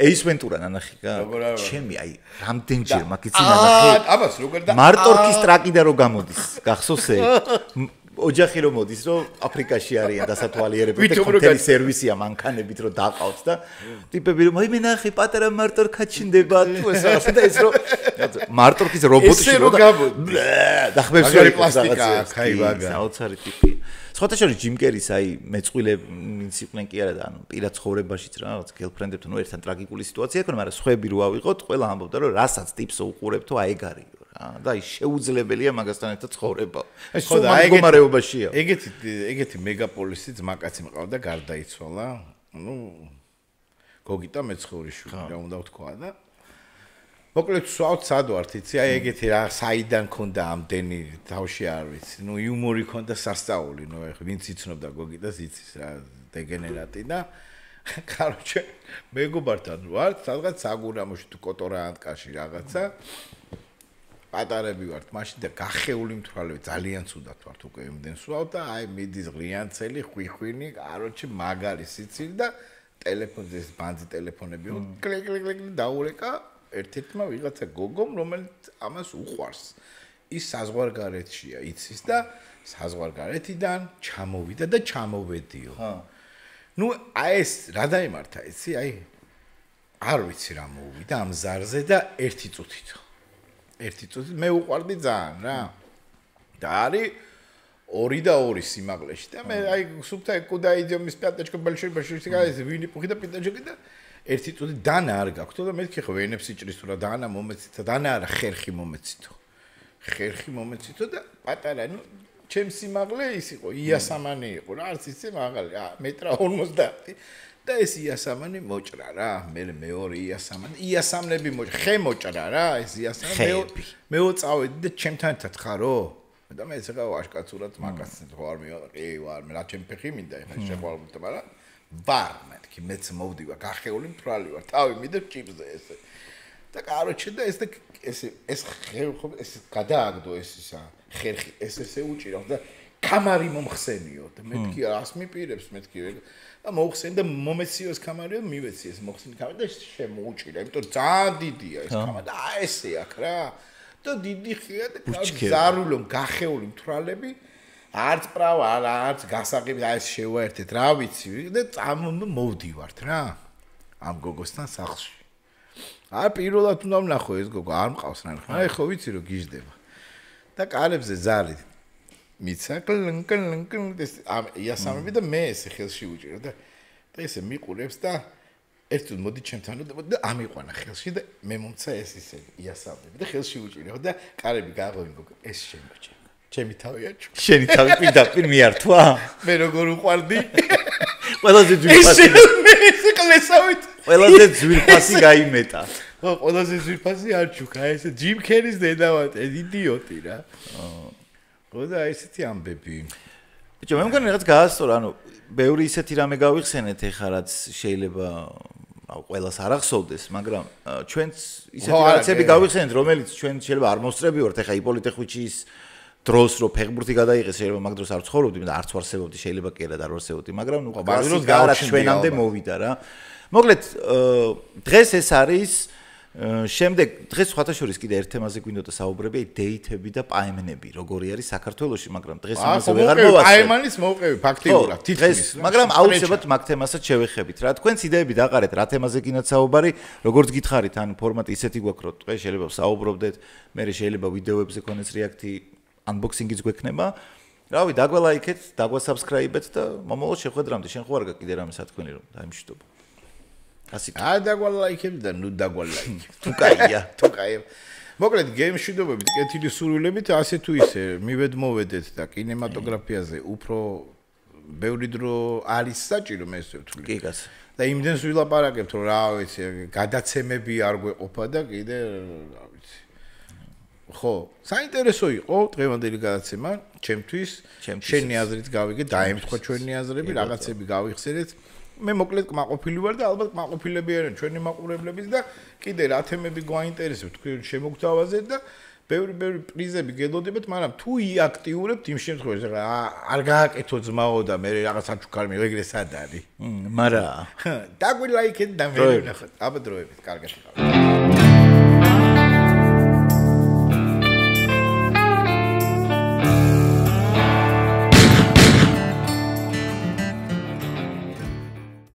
ეის ვენტურა ნანახი გა. ჩემი აი რამდენჯერ მაგიცი ნანახი.
აბას როგორ და
მარტორკის ტრაკი და რო გამოდის. გახსოვს ეგ? ოჯახი რომ მოდის რომ აფრიკაში არიან დასათვალიერებლად და კომპიუტერი სერვისია მანქანებით რომ დაყავთ და ტიპები რომ აი მე ნახე პატარა მარტორკა ჩნდება თუ ეს რაღაცა და ეს რომ მარტორკის რობოტში რომ და ხმებს რა
პლასტიკა ხაი ვაგა
საოცარი ტიპი სხვათა შორის ჯიმ კერის აი მეწყვილებიც იყვნენ კი არა და ანუ პირად ცხოვრებაშიც რა რაღაც გერლფრენდებთან ნუ ერთთან ტრაგიკული სიტუაცია ქონა მაგრამ სხვები რო ავიღოთ ყველა ამბობდა რომ რასაც ტიპს უყურებთო აი ეგ არის და აი შეუძლებელია მაგასთან ერთად ცხოვრება. აი სულ მდგომარეობაშია.
ეგეთი მეგაპოლისი ძმაკაცი მყავდა გარდაიცვალა. ნუ გოგიტა მეცხოვრიშვილი რა უნდა ვთქვა და მოკლედ სვავთ სად ვართ იცი აი ეგეთი რა საიდან ქონდა ამდენი თავში არ ვიცი. ნუ იუმორი ქონდა სასწაული, ნუ ეხლა ვინც იცნობდა გოგიტას იცის რა დეგენერატი და კაროჩე მეგობართან ვართ სადღაც საგურამოში თუ კოტორაანტკაში რაღაცა პატარები ვართ მაშინ და გახეული მთვრალები ძალიან ცუდად ვართ უკვე იმდენ სვავ და აი მიდის ღრიანცელი ხვიხვინი კაროჩე მაგარი სიცილი და ტელეფონზე ბანძი ტელეფონები კლიკ კლიკ კლიკ დაურეკა ერთ-ერთმა ვიღაცა გოგომ რომელიც ამას უყვარს ის საზღვარგარეთშია იცის და საზღვარგარეთიდან ჩამოვიდა და ჩამოვედიო ნუ აი ეს რა დაემართა იცი აი არ ვიცი რა მოვიდა ამ ზარზე და ერთი წუთით მე უყვარდი ძალიან რა და არის 2 და 2 სიმაღლეში და მე აი სუფთა კუდა იდიომის პიატაჩკო ბალშებაში ის ვინი პუხი და პიტაჩკი და ერთი წუთი დანა არ გაქვთ და მეთქი ხო ვენებს იჭრის თუ რა დანა მომეცით დანა არა ხერხი მომეცითო და პატარა ნუ ჩემ სიმაღლე ის იყო იასამანი იყო რა არც იცი მაღალი 1.50 და ეს იასამანი მოჭრა რა მე მეორე იასამნები ხე მოჭრა რა ეს იასამნები მე ვწავედი და ჩემთან ერთად ხარო და მე ეს რა ვაშკაცურად მაგას ხო არ მივაყი ვარ მე რა ჩემ ფეხი მინდა ეხა შეყვარებულთა მაგრამ ვარ მეთქი მეც მოვდივა გახეული მთვრალი ვარ თავი მიდევ ჭიპზე ესე და კაროჩე და ეს ხე ხო ეს გადააგდო ეს ისა ხერხი ესე უჭირავს და კამარი მომხსენიო და მეთქი რას მიპირებს მეთქი და მოხსენ და მომეციოს კამარიო მივეცი ეს მოხსენი კამარი და შემოუჭირა იმიტომ ძალიან დიდია ეს კამარა და ესე აქ რა და დიდი ხია და ზარულო გახეული მთვრალები არც პრავა არც გასაღები აი ეს შევაერთეთ რა ვიცი და მოვდივართ რა ამ გოგოსთან სახლში აი პირველად უნდა ვნახო ეს გოგო არ მყავს რა აი ხო ვიცი რომ გიждდება და კარებზე ზარი მიცა კლნ ეს იასამები და მე ესე ხელში უჭირა და ესე მიყურებს და ერთად მოდი ჩემთან და ამიყვანა ხელში და მე მომცა ეს ისე იასამნები და ხელში უჭირო და კარები გააღვივო ეს შემოჭი ჩემი თავია ჩუ
შენი თავი პირდაპირ მიართვა
მე როგორ უყვარდი
ყველაზე ძვირფასი
ეს კლესავით
ყველაზე ძვირფასი გაიმეტა
ხო ყველაზე ძვირფასი არ ჩუქა ეს ჯიმ კერის დედავატე იდიოტი რა ხო და ესეთი ამბები
ბიჭო მე მგონი რაღაც გაასწორა ანუ ბევრი ისეთი რამე გავიხსენეთ ეხლა რაც შეიძლება ყველას არ ახსოვდეს მაგრამ ჩვენც ისეთი რაღაცები გავიხსენეთ რომელიც ჩვენ შეიძლება არ მოსწრებივართ ეხლა იპოლიტე ხვიჩის დროს რო ფეხბურთი გადაიღეს შეიძლება მაგ დროს არ ცხოვრობდი და არც ვარსებობდი შეიძლება კი არა და არ ვარსებობდი მაგრამ ნუ გასაგარად ჩვენამდე მოვიდა რა მოკლედ დღეს ეს არის შემდეგ დღეს სხვათაშორის კიდე ერთ თემაზე გვინდოდა საუბრები დეითები და პაემნები როგორი არის საქართველოში მაგრამ დღეს ამაზე ვეღარ მოვასწრებ
პაემანის მოვყევი ფაქტიურად
თითქმის მაგრამ აუცილებლად მაგ თემასაც შევეხებით რა თქვენს იდეები დაყარეთ რა თემაზე გინდათ საუბარი როგორც გითხარით ან ფორმატი ისეთი გვაქვს რომ დღეს შეიძლება საუბრობდეთ მე შეიძლება ვიდეოებზე ქონდეს რეაქტი unboxing-იც გვექნება რავი დაგვალაიქეთ დაგვასაბსკრაიბეთ და მომავალ შეხვედრამდე შენ ხო არ გაქვს კიდე რამე სათქმელი რომ დაიმშვიდობა
დაგვალაიქებ და ნუ დაგვალაიქებ
თუ კაია
თუ კაია მოკლედ გეიმშვიდობებით კეთილი სურვილებით ასე თუ ისე მივედმოვედეთ და კინემატოგრაფიაზე უფრო ბევრი დრო არის საჭირო მე ესე ვთვლი
კი კაცო
და იმდენს ვილაპარაკებთ რომ რა ვიცი გადაცემები არ გვეყოფა და კიდე რა ვიცი ხო საინტერესო იყო დღევანდელი გადაცემა ჩემთვის შენი აზრით გავიგე დაემთხვა ჩვენი აზრები რაღაცები გავიხსენეთ მე მოკლედ კმაყოფილი ვარ და ალბათ კმაყოფილები არიან ჩვენი მაყურებლების და კიდე რა თემები გვაინტერესებთ თქვენ შემოგთავაზეთ და ბევრი პრიზები გელოდებათ მაგრამ თუ იაქტიურებთ იმ შემთხვევაში არ გააკეთო ძმაო და მე რაღაც აჩუქარ მივეგრე სად არის
მარა
დაგვილაიქეთ და მე ვნახოთ აბა დროებით კარგად